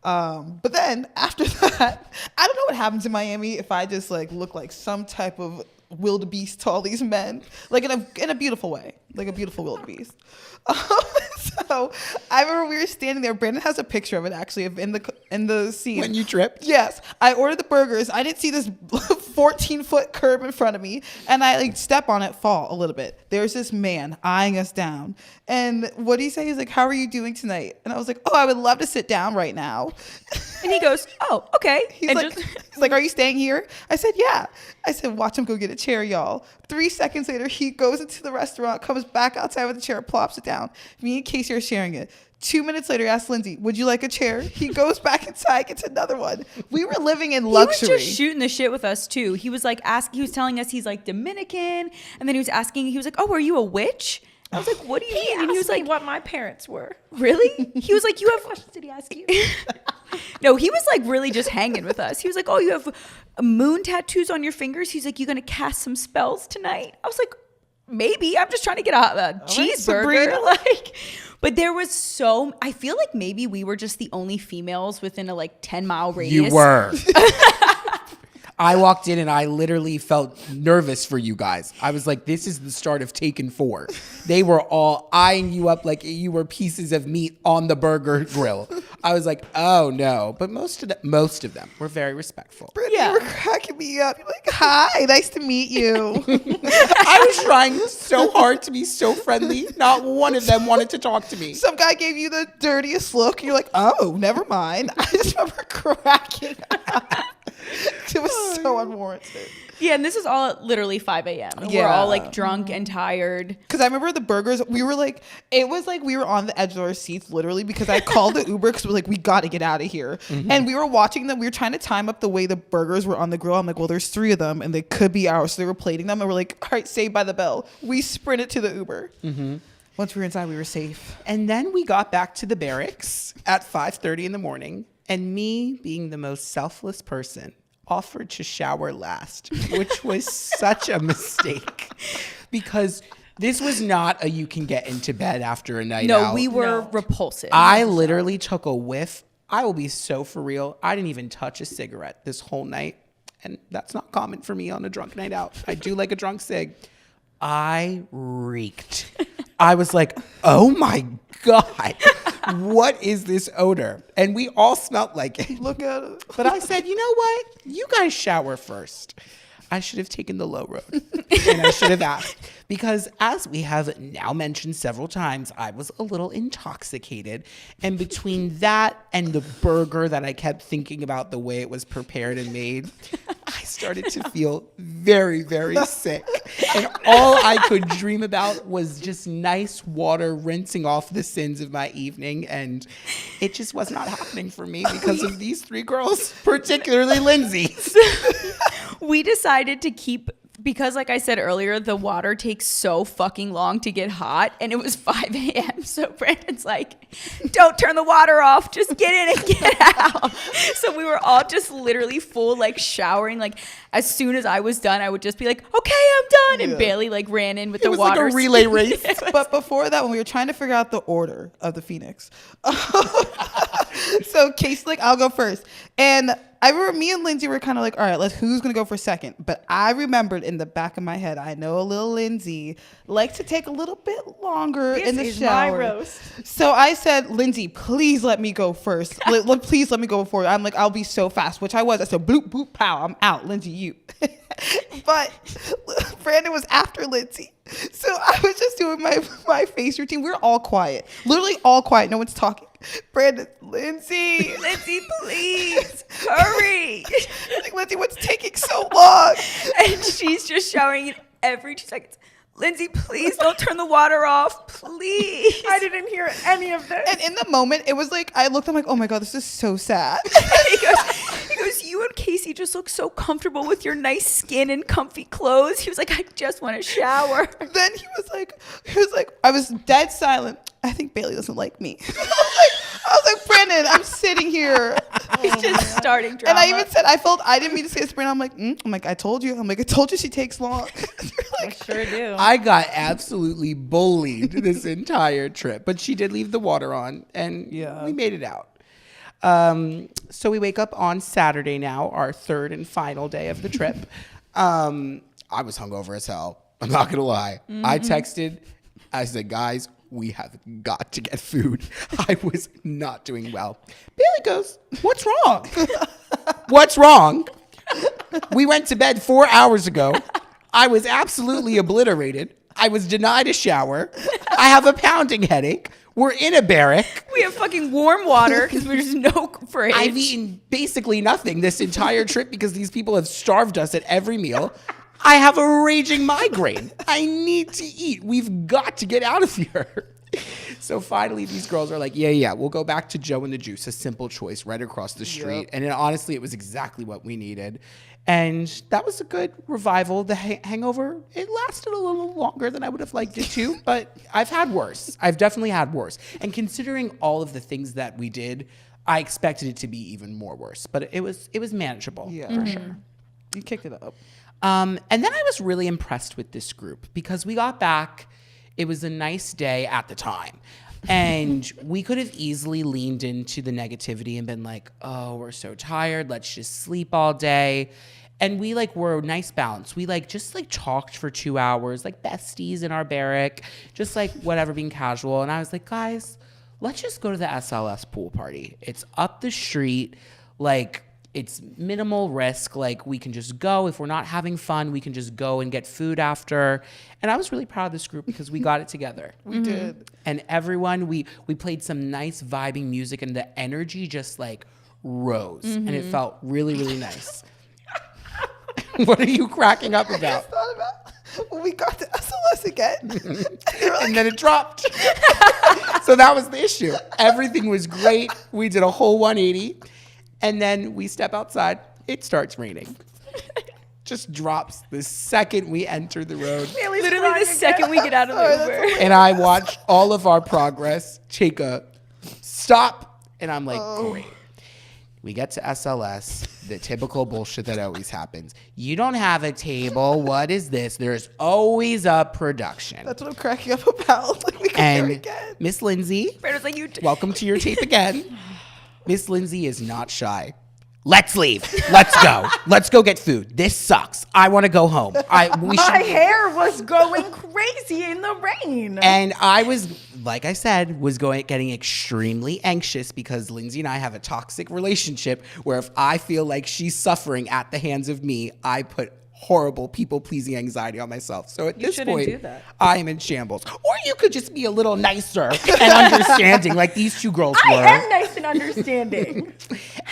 But then after that, I don't know what happens in Miami if I just like look like some type of wildebeest to all these men, like in a beautiful way, like a beautiful wildebeest. So I remember we were standing there. Brandon has a picture of it actually of in the scene When you tripped? Yes, I ordered the burgers. I didn't see this 14-foot curb in front of me, and I like step on it, fall a little bit. There's this man eyeing us down, and what did he say? He's like, "How are you doing tonight?" And I was like, "Oh, I would love to sit down right now." And he goes, oh, okay. He's And like, he's like, "Are you staying here?" I said, "Yeah." I said, "Watch him go get a chair, y'all." 3 seconds later, he goes into the restaurant, comes back outside with a chair, plops it down. Me and Casey are sharing it. 2 minutes later, asked Lindsay, "Would you like a chair?" He goes back inside, gets another one. We were living in luxury. He was just shooting the shit with us too. He was like he was telling us he's like Dominican, and then he was like, "Oh, are you a witch?" I was like, "What do you mean?" And he was like, what my parents were. "Really?" He was like, "You have What did he ask you? No, he was like really just hanging with us. He was like, "Oh, you have moon tattoos on your fingers." He's like, "You gonna cast some spells tonight?" I was like, "Maybe. I'm just trying to get a cheeseburger." Sabrina. Like, but there was I feel like maybe we were just the only females within a like 10-mile radius. You were. I walked in and I literally felt nervous for you guys. I was like, this is the start of Taken 4. They were all eyeing you up like you were pieces of meat on the burger grill. I was like, oh no. But most of them were very respectful. Brittany, Yeah. you were cracking me up. You're like, "Hi, nice to meet you." I was trying so hard to be so friendly. Not one of them wanted to talk to me. Some guy gave you the dirtiest look. You're like, "Oh, never mind." I just remember cracking up. It was so unwarranted. Yeah, and this is all at literally 5 a.m. We're Yeah. all like drunk and tired. Because I remember the burgers, we were like, it was like we were on the edge of our seats literally because I called the Uber because we're like, we got to get out of here. And we were watching them. We were trying to time up the way the burgers were on the grill. I'm like, well, there's 3 of them and they could be ours. So they were plating them and we're like, all right, Saved by the Bell. We sprinted to the Uber. Once we were inside, we were safe. And then we got back to the barracks at 5:30 in the morning. And me, being the most selfless person, offered to shower last, which was such a mistake because this was not a you can get into bed after a night out. No, we were repulsive. I literally took a whiff. I will be so for real. I didn't even touch a cigarette this whole night. And that's not common for me on a drunk night out. I do like a drunk cig. I reeked. I was like, oh my God, what is this odor? And we all smelled like it. Look at it. But I said, you know what? You guys shower first. I should have taken the low road. And I should have asked. Because as we have now mentioned several times, I was a little intoxicated. And between that and the burger that I kept thinking about the way it was prepared and made, I started to feel very, very sick. And all I could dream about was just nice water rinsing off the sins of my evening. And it just was not happening for me because of these 3 girls, particularly Lindsay. We decided to keep, because like I said earlier, the water takes so fucking long to get hot, and it was 5 a.m. So Brandon's like, don't turn the water off, just get in and get out. So we were all just literally full, like showering. Like as soon as I was done, I would just be like, okay, I'm done. And Bailey like ran in with the It was water. like a relay race. But before that, when we were trying to figure out the order of the Phoenix, so Casey, like, I'll go first. And I remember me and Lindsay were kind of like, all right, who's going to go for second? But I remembered in the back of my head, I know a little Lindsay likes to take a little bit longer in the shower. My roast. So I said, Lindsay, please let me go first. Please let me go before you. I'm like, I'll be so fast, which I was. I said, bloop, boop, pow, I'm out. Lindsay, you. But Brandon was after Lindsay. So I was just doing my face routine. We were all quiet. Literally all quiet. No one's talking. Brandon, Lindsay, please hurry. like, Lindsay, what's taking so long? And she's just showering it every 2 seconds. Lindsay, please don't turn the water off, please. I didn't hear any of this. And in the moment, it was like, I looked, I'm like, oh my God, this is so sad. he goes, you and Casey just look so comfortable with your nice skin and comfy clothes. He was like, I just want to shower. Then he was like, I was dead silent. I think Bailey doesn't like me. I was like, Brandon, I'm sitting here. He's just starting drama. And I even said, I didn't mean to say this to Brandon. I'm like, I told you. I told you she takes long. I sure do. I got absolutely bullied this entire trip, but she did leave the water on, and we made it out. So we wake up on Saturday now, our 3rd and final day of the trip. I was hungover as hell. I'm not gonna lie. I texted. I said, guys, we have got to get food. I was not doing well. Bailey goes, what's wrong? What's wrong? We went to bed 4 hours ago. I was absolutely obliterated. I was denied a shower. I have a pounding headache. We're in a barrack. We have fucking warm water because there's no fridge. I've eaten basically nothing this entire trip because these people have starved us at every meal. I have a raging migraine. I need to eat. We've got to get out of here. So finally, these girls are like, yeah, we'll go back to Joe and the Juice, a simple choice right across the street. And honestly, it was exactly what we needed. And that was a good revival. The hangover, it lasted a little longer than I would have liked it to, but I've had worse. I've definitely had worse. And considering all of the things that we did, I expected it to be even more worse. But it was manageable, for sure. You kicked it up. And then I was really impressed with this group because we got back. It was a nice day at the time. And we could have easily leaned into the negativity and been like, oh, we're so tired. Let's just sleep all day. And we were a nice balance. We just talked for 2 hours, like besties in our barrack, just whatever, being casual. And I was like, guys, let's just go to the SLS pool party. It's up the street. It's minimal risk. We can just go. If we're not having fun, we can just go and get food after. And I was really proud of this group because we got it together. We did. And everyone, we played some nice vibing music, and the energy just rose. And it felt really, really nice. What are you cracking up about? Thought about when we got to SLS again. And then it dropped. So that was the issue. Everything was great. We did a whole 180. And then we step outside. It starts raining. Just drops the second we enter the road. Literally the second we get out of the Uber. And I watched all of our progress take a stop. And I'm like, great. We get to SLS, the typical bullshit that always happens. You don't have a table. What is this? There's always a production. That's what I'm cracking up about. Like, we got there And again. Miss Lindsay, Brandon was like, welcome to your tape again. Miss Lindsay is not shy. Let's leave. Let's go. Let's go get food. This sucks. I want to go home. My hair was going crazy in the rain. And I was, like I said, getting extremely anxious because Lindsay and I have a toxic relationship where if I feel like she's suffering at the hands of me, I put horrible people-pleasing anxiety on myself. So at this shouldn't point, do that. I am in shambles. Or you could just be a little nicer and understanding like these two girls were. I am nice and understanding.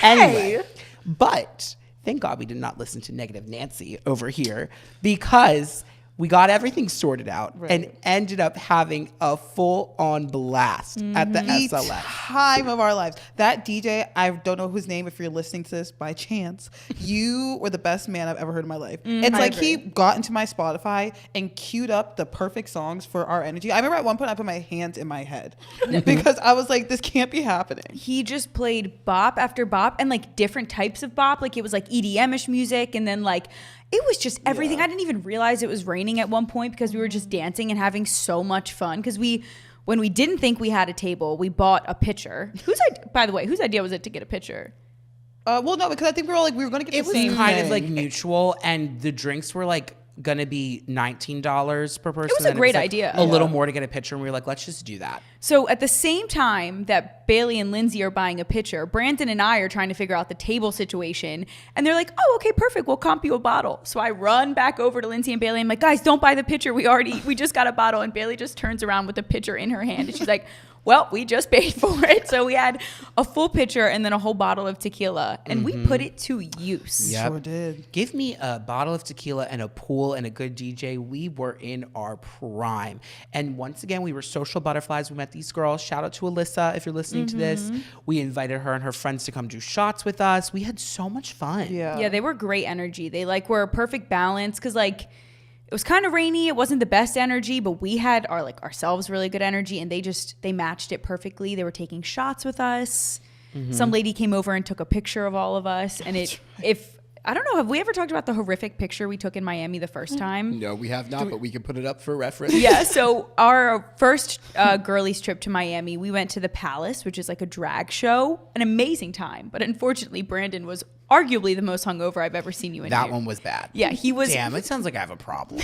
Anyway, but thank God we did not listen to Negative Nancy over here because we got everything sorted out and ended up having a full-on blast at the SLS. Time of our lives. That DJ, I don't know his name if you're listening to this by chance. You were the best man I've ever heard in my life. It's like he got into my Spotify and queued up the perfect songs for our energy. I remember at one point I put my hands in my head because I was like, this can't be happening. he just played bop after bop and like different types of bop. Like it was like EDM-ish music and then like it was just everything. I didn't even realize it was raining at one point because we were just dancing and having so much fun. Because when we didn't think we had a table, we bought a pitcher. By the way, whose idea was it to get a pitcher? Well, no, because I think we were going to get It the was same kind thing. of like mutual, and the drinks were like gonna be $19 per person. It was a and great like idea. A little more to get a pitcher, and we were like, let's just do that. So at the same time that Bailey and Lindsay are buying a pitcher, Brandon and I are trying to figure out the table situation. And they're like, oh, okay, perfect. We'll comp you a bottle. So I run back over to Lindsay and Bailey. I'm like, guys, don't buy the pitcher. We just got a bottle. And Bailey just turns around with the pitcher in her hand. And she's like, well, we just paid for it. So we had a full pitcher and then a whole bottle of tequila. And we put it to use. Yep. Sure did. Give me a bottle of tequila and a pool and a good DJ. We were in our prime. And once again, we were social butterflies. We met these girls. Shout out to Alyssa if you're listening to this. We invited her and her friends to come do shots with us. We had so much fun. Yeah, they were great energy. They like were a perfect balance because like it was kind of rainy. It wasn't the best energy, but we had ourselves really good energy, and they matched it perfectly. They were taking shots with us. Some lady came over and took a picture of all of us, and I don't know, have we ever talked about the horrific picture we took in Miami the first time? No, we have not, but we can put it up for reference. Yeah, so our first girlies trip to Miami, we went to the Palace, which is like a drag show. An amazing time. But unfortunately, Brandon was arguably the most hungover I've ever seen you in That here. one was bad. Yeah, he was. Damn, it sounds like I have a problem.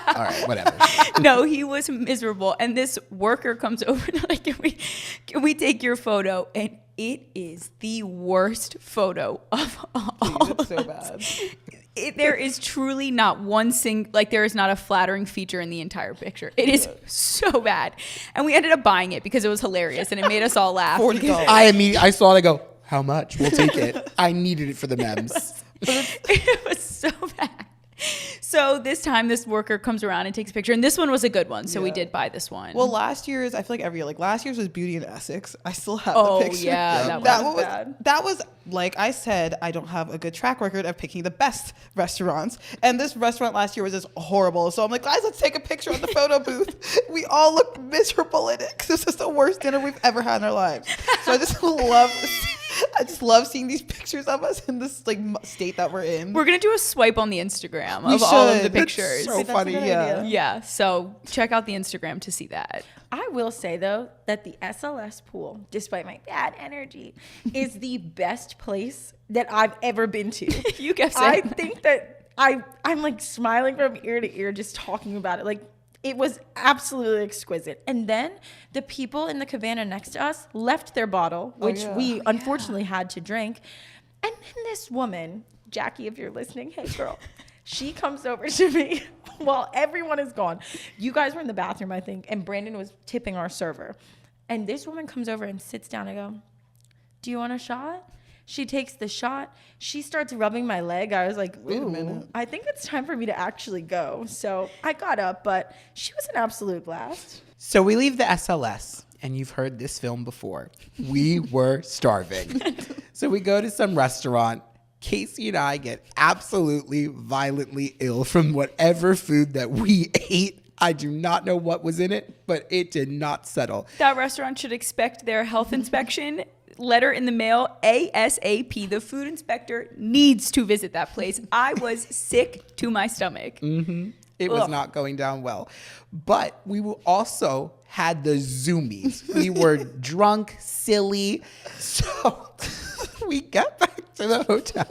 All right, whatever. No, he was miserable. And this worker comes over and like, can we take your photo? And it is the worst photo of all. It's so bad. There is truly not one there is not a flattering feature in the entire picture. It is so bad. And we ended up buying it because it was hilarious and it made us all laugh. $40. I saw it, I go, how much? We'll take it. I needed it for the memes. It was so bad. So this time, this worker comes around and takes a picture, and this one was a good one. So we did buy this one. Well, last year's, I feel like every year, like last year's was Beauty and Essex. I still have Oh, the picture. yeah, that was bad. That was, like I said, I don't have a good track record of picking the best restaurants. And this restaurant last year was just horrible. So I'm like, guys, let's take a picture in the photo booth. We all look miserable in it because this is the worst dinner we've ever had in our lives. So I just love seeing these pictures of us in this like state that we're in. We're gonna do a swipe on the Instagram We of all of the should. pictures. So That's a funny. good Yeah. idea. Yeah, so check out the Instagram to see that. I will say though that the SLS pool, despite my bad energy, is the best place that I've ever been to. You kept I saying that. think that I'm like smiling from ear to ear just talking about it. Like it was absolutely exquisite. And then the people in the cabana next to us left their bottle, which we unfortunately had to drink. And then this woman, Jackie, if you're listening, hey girl, she comes over to me while everyone is gone. You guys were in the bathroom, I think, and Brandon was tipping our server. And this woman comes over and sits down and go, do you want a shot? She takes the shot. She starts rubbing my leg. I was like, ooh, Wait a minute. I think it's time for me to actually go. So I got up, but she was an absolute blast. So we leave the SLS, and you've heard this film before. We were starving. So we go to some restaurant. Casey and I get absolutely violently ill from whatever food that we ate. I do not know what was in it, but it did not settle. That restaurant should expect their health inspection letter in the mail ASAP. The food inspector needs to visit that place. I was sick to my stomach. It was not going down well. But we also had the zoomies. We were drunk, silly. So we got back to the hotel.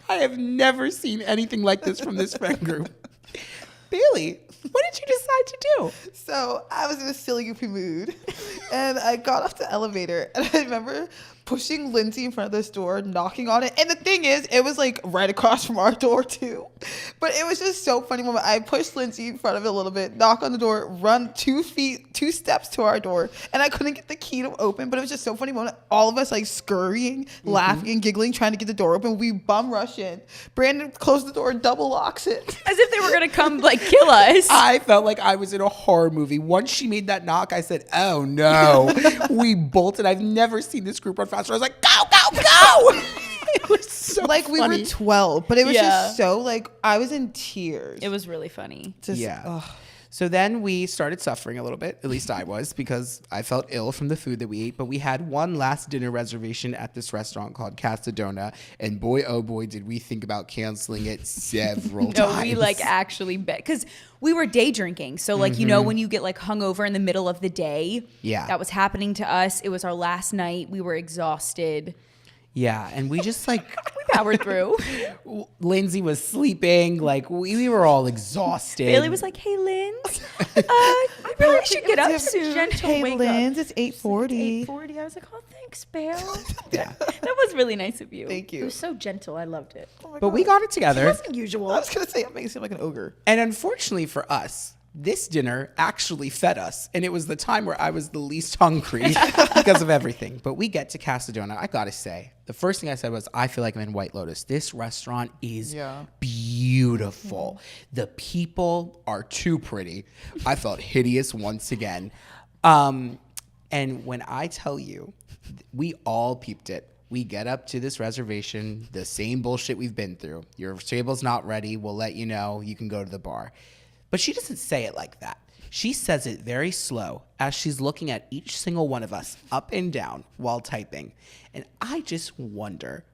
I have never seen anything like this from this friend group. Bailey, what did you decide to do? So I was in a silly, goofy mood, and I got off the elevator, and I remember pushing Lindsay in front of this door, knocking on it. And the thing is, it was like right across from our door too. But it was just so funny moment. I pushed Lindsay in front of it a little bit, knock on the door, run 2 steps to our door, and I couldn't get the key to open. But it was just so funny moment. All of us like scurrying, laughing, and giggling, trying to get the door open. We bum rush in. Brandon closed the door and double locks it. As if they were going to come like kill us. I felt like I was in a horror movie. Once she made that knock, I said, oh no. We bolted. I've never seen this group run faster. I was like, go, go, go. It was so Like funny. we were 12, but it was Yeah. just so like I was in tears. It was really funny. Just, Yeah. ugh. So then we started suffering a little bit. At least I was, because I felt ill from the food that we ate. But we had one last dinner reservation at this restaurant called Casadona. And boy, oh boy, did we think about canceling it several No, times. we like actually bet because we were day drinking. So like, you know, when you get like hungover in the middle of the day, Yeah. that was happening to us. It was our last night. We were exhausted. Yeah, and we just like, We powered through. Lindsay was sleeping. Like, we were all exhausted. Bailey was like, "Hey, Linz, I really should get up soon." Gentle Hey, wake Linz, up. it's 8:40. 8:40. I was like, oh, thanks, Belle. Yeah. That was really nice of you. Thank It you. was so gentle. I loved it. Oh my But God. we got it It together. wasn't usual. I was gonna say it makes him like an ogre. And unfortunately for us, this dinner actually fed us. And it was the time where I was the least hungry because of everything. But we get to Casadona. I got to say, the first thing I said was, I feel like I'm in White Lotus. This restaurant is beautiful. The people are too pretty. I felt hideous once again. And when I tell you, we all peeped it. We get up to this reservation, the same bullshit we've been through. Your table's not ready. We'll let you know. You can go to the bar. But she doesn't say it like that. She says it very slow as she's looking at each single one of us up and down while typing. And I just wonder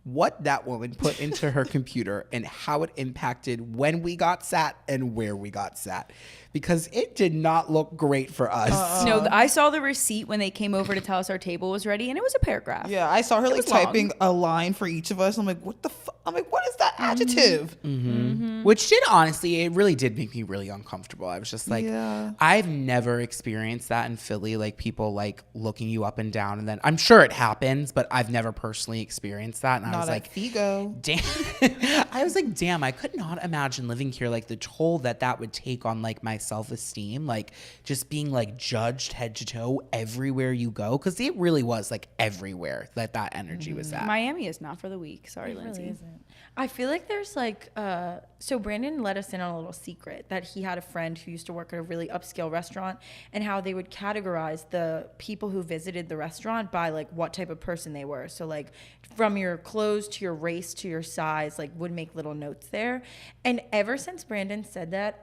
what that woman put into her computer and how it impacted when we got sat and where we got sat. Because it did not look great for us. No, I saw the receipt when they came over to tell us our table was ready, and it was a paragraph. Yeah, I saw her like was long. typing a line for each of us. I'm like, what the fuck? I'm like, what is that adjective? Which did honestly, it really did make me really uncomfortable. I was just like, Yeah. I've never experienced that in Philly, like people like looking you up and down. And then I'm sure it happens, but I've never personally experienced that. And I Not was at like, Figo. damn. I was like, damn, I could not imagine living here. Like the toll that would take on like my self-esteem, like just being like judged head to toe everywhere you go. Cause it really was like everywhere that energy was at. Miami is not for the weak. Sorry, It Lindsay. really isn't. I feel like there's like, so Brandon let us in on a little secret that he had a friend who used to work at a really upscale restaurant, and how they would categorize the people who visited the restaurant by like what type of person they were. So like from your clothes to your race to your size, like would make little notes there. And ever since Brandon said that,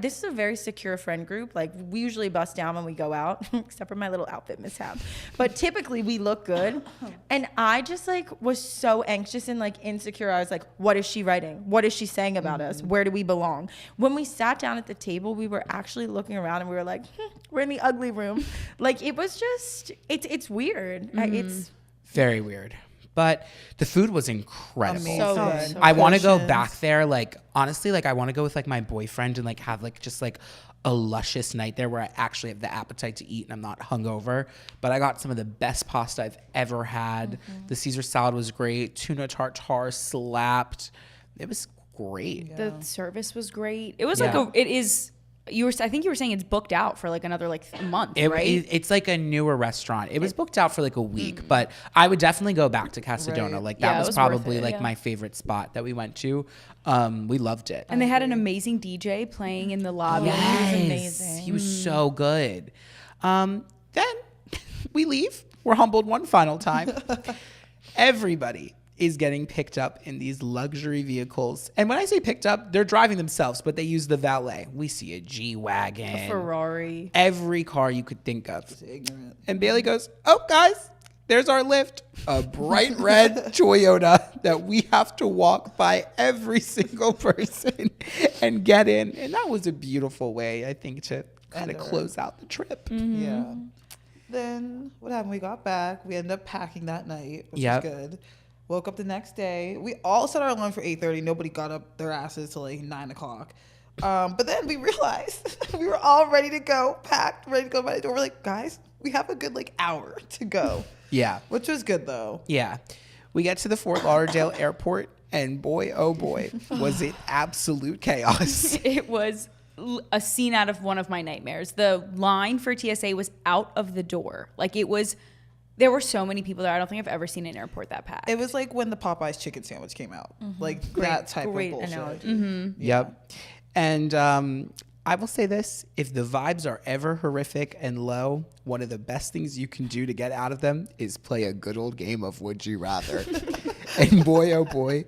this is a very secure friend group. Like we usually bust down when we go out, except for my little outfit mishap. But typically we look good. And I just like was so anxious and like insecure. I was like, what is she writing? What is she saying about us? Where do we belong? When we sat down at the table, we were actually looking around and we were like, we're in the ugly room. Like it was just, it's weird. It's Very weird. But the food was incredible. Amazing. so good. I want to go Portions. back there. Like, honestly, like I want to go with like my boyfriend and like have like just like a luscious night there where I actually have the appetite to eat and I'm not hungover. But I got some of the best pasta I've ever had. The Caesar salad was great. Tuna tartare slapped. It was great. The service was great. It was Yeah. it is I think you were saying it's booked out for like another like month, right? It's like a newer restaurant. It was booked out for like a week, but I would definitely go back to Casadona. Right. Like Yeah, that it was was worth probably it, like yeah. my favorite spot that we went to. We loved it. And they had an amazing DJ playing in the lobby. Yes. amazing. He was so good. Then we leave. We're humbled one final time. Everybody is getting picked up in these luxury vehicles. And when I say picked up, they're driving themselves, but they use the valet. We see a G-Wagon. A Ferrari. Every car you could think of. Ignorant. And Bailey goes, oh, guys, there's our lift. A bright red Toyota that we have to walk by every single person and get in. And that was a beautiful way, I think, to kind of close out the trip. Yeah. Then what happened? We got back. We ended up packing that night, which Yep. was good. Woke up the next day. We all set our alarm for 8:30. Nobody got up their asses till like 9 o'clock. But then we realized we were all ready to go, packed, ready to go by the door. We're like, guys, we have a good like hour to go. Yeah. Which was good though. Yeah. We get to the Fort Lauderdale airport, and boy, oh boy, was it absolute chaos. It was a scene out of one of my nightmares. The line for TSA was out of the door. Like it was, there were so many people there. I don't think I've ever seen an airport that packed. It was like when the Popeyes chicken sandwich came out. Like that type of Great bullshit. analogy. Yep. And I will say this, if the vibes are ever horrific and low, one of the best things you can do to get out of them is play a good old game of Would You Rather. And boy, oh boy,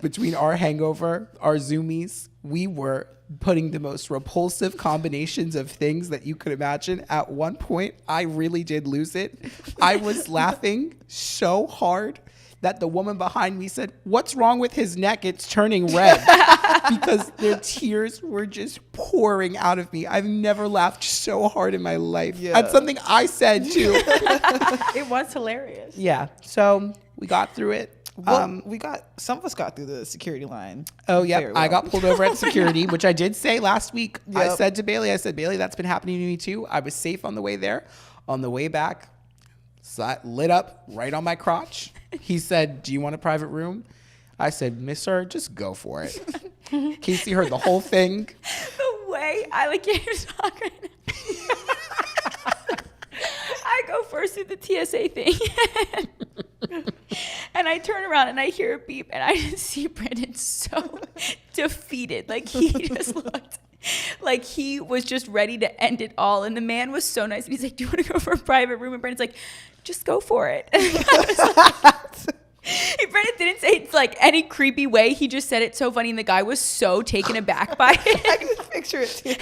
between our hangover, our Zoomies, we were putting the most repulsive combinations of things that you could imagine. At one point, I really did lose it. I was laughing so hard that the woman behind me said, "What's wrong with his neck? It's turning red." Because their tears were just pouring out of me. I've never laughed so hard in my life. Yeah. That's something I said too. It was hilarious. Yeah. So we got through it. Well, some of us got through the security line. Oh, yeah. very I well. got pulled over at security, which I did say last week. I Yep. said to Bailey, Bailey, that's been happening to me too. I was safe on the way there. On the way back, lit up right on my crotch. He said, "Do you want a private room?" I said, "Miss Sir, just go for it." Casey heard the whole thing. The way I like can't even talk right now. I go first through the TSA thing. And I turn around and I hear a beep and I just see Brandon so defeated. Like he just looked like he was just ready to end it all. And the man was so nice. And he's like, "Do you want to go for a private room?" And Brandon's like, "Just go for it." And Brandon didn't say it's like any creepy way. He just said it so funny. And the guy was so taken aback by it. I can just picture it too.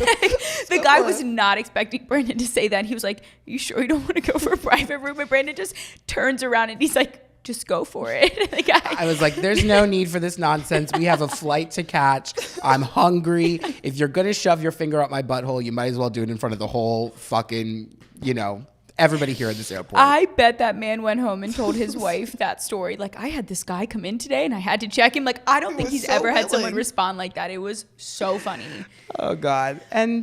The guy was not expecting Brandon to say that. He was like, "You sure you don't want to go for a private room?" And Brandon just turns around and he's like, "Just go for it." The guy. I was like, there's no need for this nonsense. We have a flight to catch. I'm hungry. If you're going to shove your finger up my butthole, you might as well do it in front of the whole fucking, everybody here at this airport. I bet that man went home and told his wife that story. Like, I had this guy come in today and I had to check him. Like, I don't think was he's so ever had someone willing. respond like that. It was so funny. Oh, God. And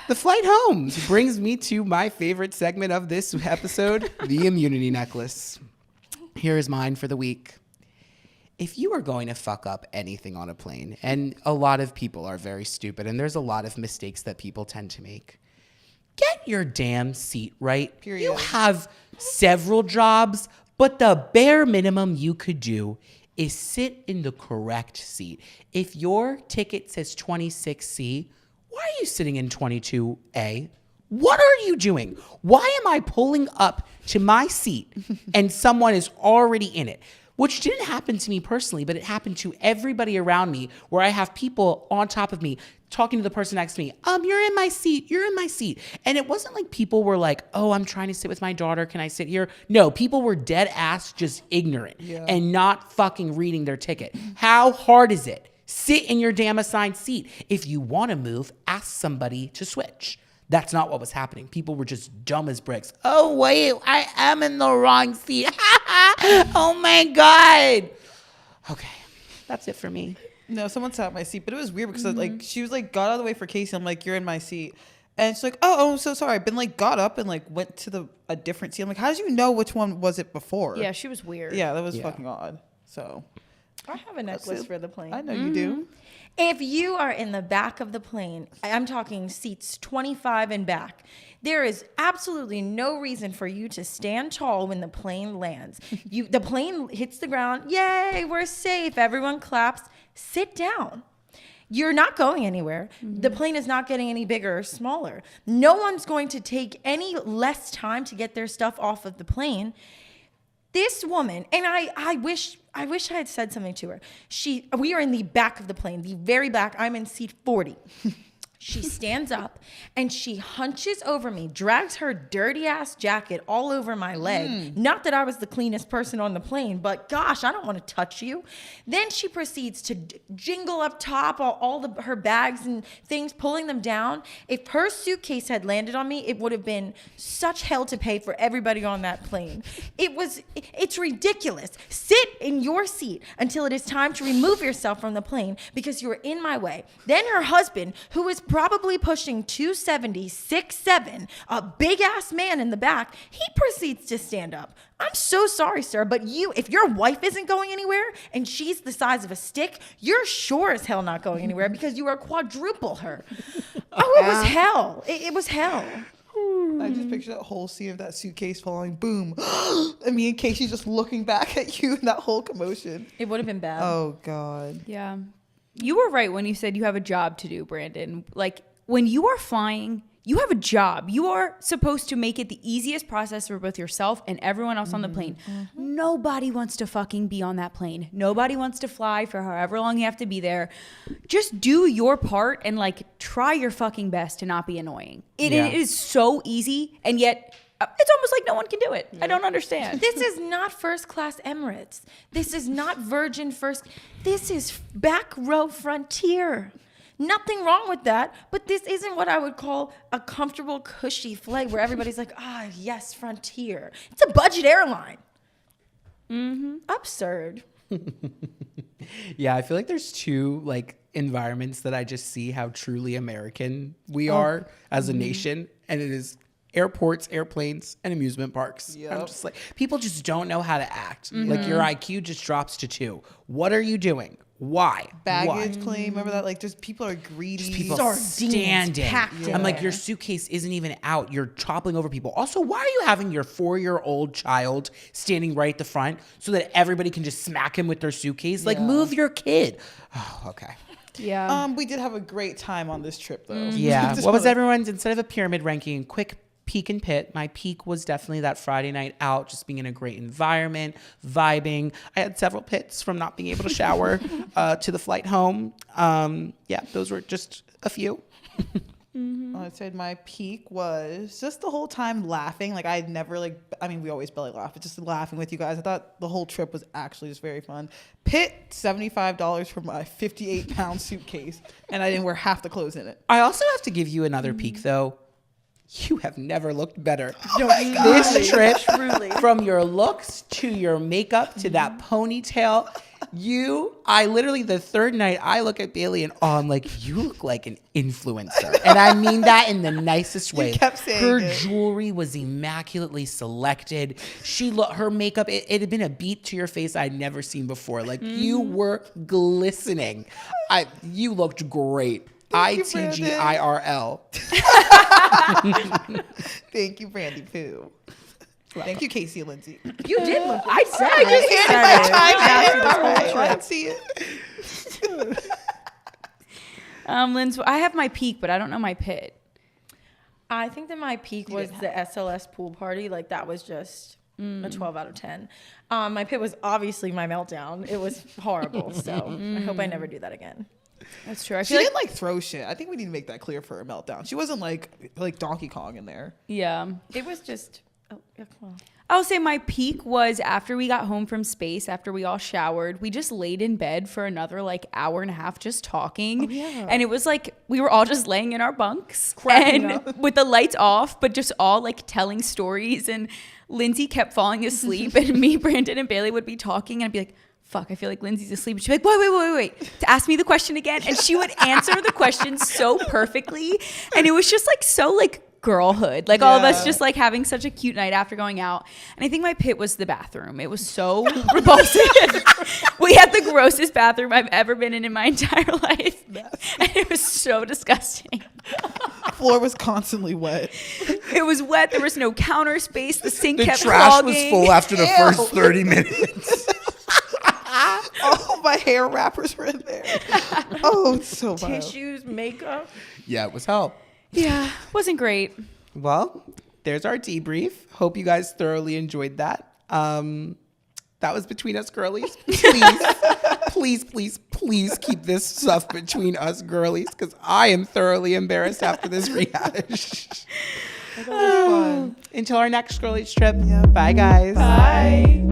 the flight home brings me to my favorite segment of this episode, the immunity necklace. Here is mine for the week. If you are going to fuck up anything on a plane, and a lot of people are very stupid, and there's a lot of mistakes that people tend to make, get your damn seat right. Period. You have several jobs, but the bare minimum you could do is sit in the correct seat. If your ticket says 26C, why are you sitting in 22A? What are you doing? Why am I pulling up to my seat and someone is already in it? Which didn't happen to me personally, but it happened to everybody around me, where I have people on top of me talking to the person next to me. You're in my seat. You're in my seat. And it wasn't like people were like, "Oh, I'm trying to sit with my daughter. Can I sit here?" No, people were dead ass just ignorant and not fucking reading their ticket. How hard is it? Sit in your damn assigned seat. If you want to move, ask somebody to switch. That's not what was happening. People were just dumb as bricks. "Oh, wait, I am in the wrong seat." Oh, my God. Okay, that's it for me. No, someone sat in my seat, but it was weird because like she was like got out of the way for Casey. I'm like, "You're in my seat," and she's like, "Oh, I'm so sorry." But like got up and like went to a different seat. I'm like, "How did you know which one was it before?" Yeah, she was weird. Yeah, that was Yeah. fucking odd. So I have a necklace for the plane. I know you do. If you are in the back of the plane, I'm talking seats 25 and back, there is absolutely no reason for you to stand tall when the plane lands. The plane hits the ground. Yay, we're safe. Everyone claps. Sit down. You're not going anywhere. The plane is not getting any bigger or smaller. No one's going to take any less time to get their stuff off of the plane. This woman, and I wish I had said something to her. We are in the back of the plane, the very back. I'm in seat 40. She stands up and she hunches over me, drags her dirty ass jacket all over my leg. Not that I was the cleanest person on the plane, but gosh, I don't want to touch you. Then she proceeds to jingle up top her bags and things, pulling them down. If her suitcase had landed on me, it would have been such hell to pay for everybody on that plane. It's ridiculous. Sit in your seat until it is time to remove yourself from the plane because you are in my way. Then her husband, who is probably pushing 270, 6'7", a big ass man in the back, he proceeds to stand up. I'm so sorry, sir, but if your wife isn't going anywhere and she's the size of a stick, you're sure as hell not going anywhere because you are quadruple her. Oh, it was hell. It was hell. I just picture that whole scene of that suitcase falling, boom. And me and Casey just looking back at you in that whole commotion. It would have been bad. Oh, God. Yeah. You were right when you said you have a job to do, Brandon. Like, when you are flying, you have a job. You are supposed to make it the easiest process for both yourself and everyone else on the plane. Nobody wants to fucking be on that plane. Nobody wants to fly for however long you have to be there. Just do your part and, like, try your fucking best to not be annoying. It is so easy, and yet it's almost like no one can do it. I don't understand. This is not first class Emirates. This is not Virgin first. This is back row Frontier. Nothing wrong with that, but this isn't what I would call a comfortable, cushy flight where everybody's like, yes, Frontier. It's a budget airline. Absurd. Yeah, I feel like there's two environments that I just see how truly American we are as a nation, and it is airports, airplanes, and amusement parks. Yep. I'm just like, people just don't know how to act. Like, your IQ just drops to 2. What are you doing? Why? Baggage claim. Remember that? Just people are greedy. Just people Sardines standing. packed in I'm like, there. your suitcase isn't even out. You're toppling over people. Also, why are you having your 4-year-old child standing right at the front so that everybody can just smack him with their suitcase? Like, move your kid. Oh, okay. Yeah. We did have a great time on this trip, though. Yeah. What was everyone's, instead of a pyramid ranking, quick peak and pit? My peak was definitely that Friday night out, just being in a great environment, vibing. I had several pits from not being able to shower to the flight home. Yeah, those were just a few. I'd say my peak was just the whole time laughing. Like, I'd never we always belly laugh, but just laughing with you guys. I thought the whole trip was actually just very fun. Pit, $75 for my 58-pound suitcase, and I didn't wear half the clothes in it. I also have to give you another peak, though. You have never looked better. This trip, from your looks to your makeup to that ponytail, I literally, the third night, I look at Bailey and I'm like, you look like an influencer. And I mean that in the nicest way. You kept saying her it. jewelry was immaculately selected. Her makeup, it had been a beat to your face I'd never seen before. Like, you were glistening. You looked great. ITGIRL. Thank you, Brandy Poo. Thank you, Casey and Lindsay. You did look. I said it. I didn't see it. Lindsay, I have my peak, but I don't know my pit. I think that my peak was the SLS pool party. Like, that was just a 12 out of 10. My pit was obviously my meltdown. It was horrible. So I hope I never do that again. That's true. I She feel didn't throw shit. I think we need to make that clear for her meltdown. She wasn't like Donkey Kong in there. yeah. It was just, well. I'll say my peak was after we got home from space, after we all showered, we just laid in bed for another hour and a half just talking. Oh, yeah. And it was like we were all just laying in our bunks Cracking and up. with the lights off, but just all telling stories. And Lindsay kept falling asleep and me, Brandon, and Bailey would be talking and I'd be like, fuck, I feel like Lindsay's asleep. And she'd be like, wait, to ask me the question again. And she would answer the question so perfectly. And it was just so girlhood. Like all of us Yeah. just like having such a cute night after going out. And I think my pit was the bathroom. It was so repulsive. We had the grossest bathroom I've ever been in my entire life. And it was so disgusting. Floor was constantly wet. It was wet. There was no counter space. The sink The kept trash clogging. was full after the Ew. first 30 minutes. Oh, my hair wrappers were in there. Oh, it's so bad. Tissues, makeup. Yeah, it was hell. Yeah, wasn't great. Well, there's our debrief. Hope you guys thoroughly enjoyed that. That was Between Us Girlies. Please keep this stuff between us girlies because I am thoroughly embarrassed after this rehash. That was fun. Until our next girlies trip. Yep. Bye, guys. Bye.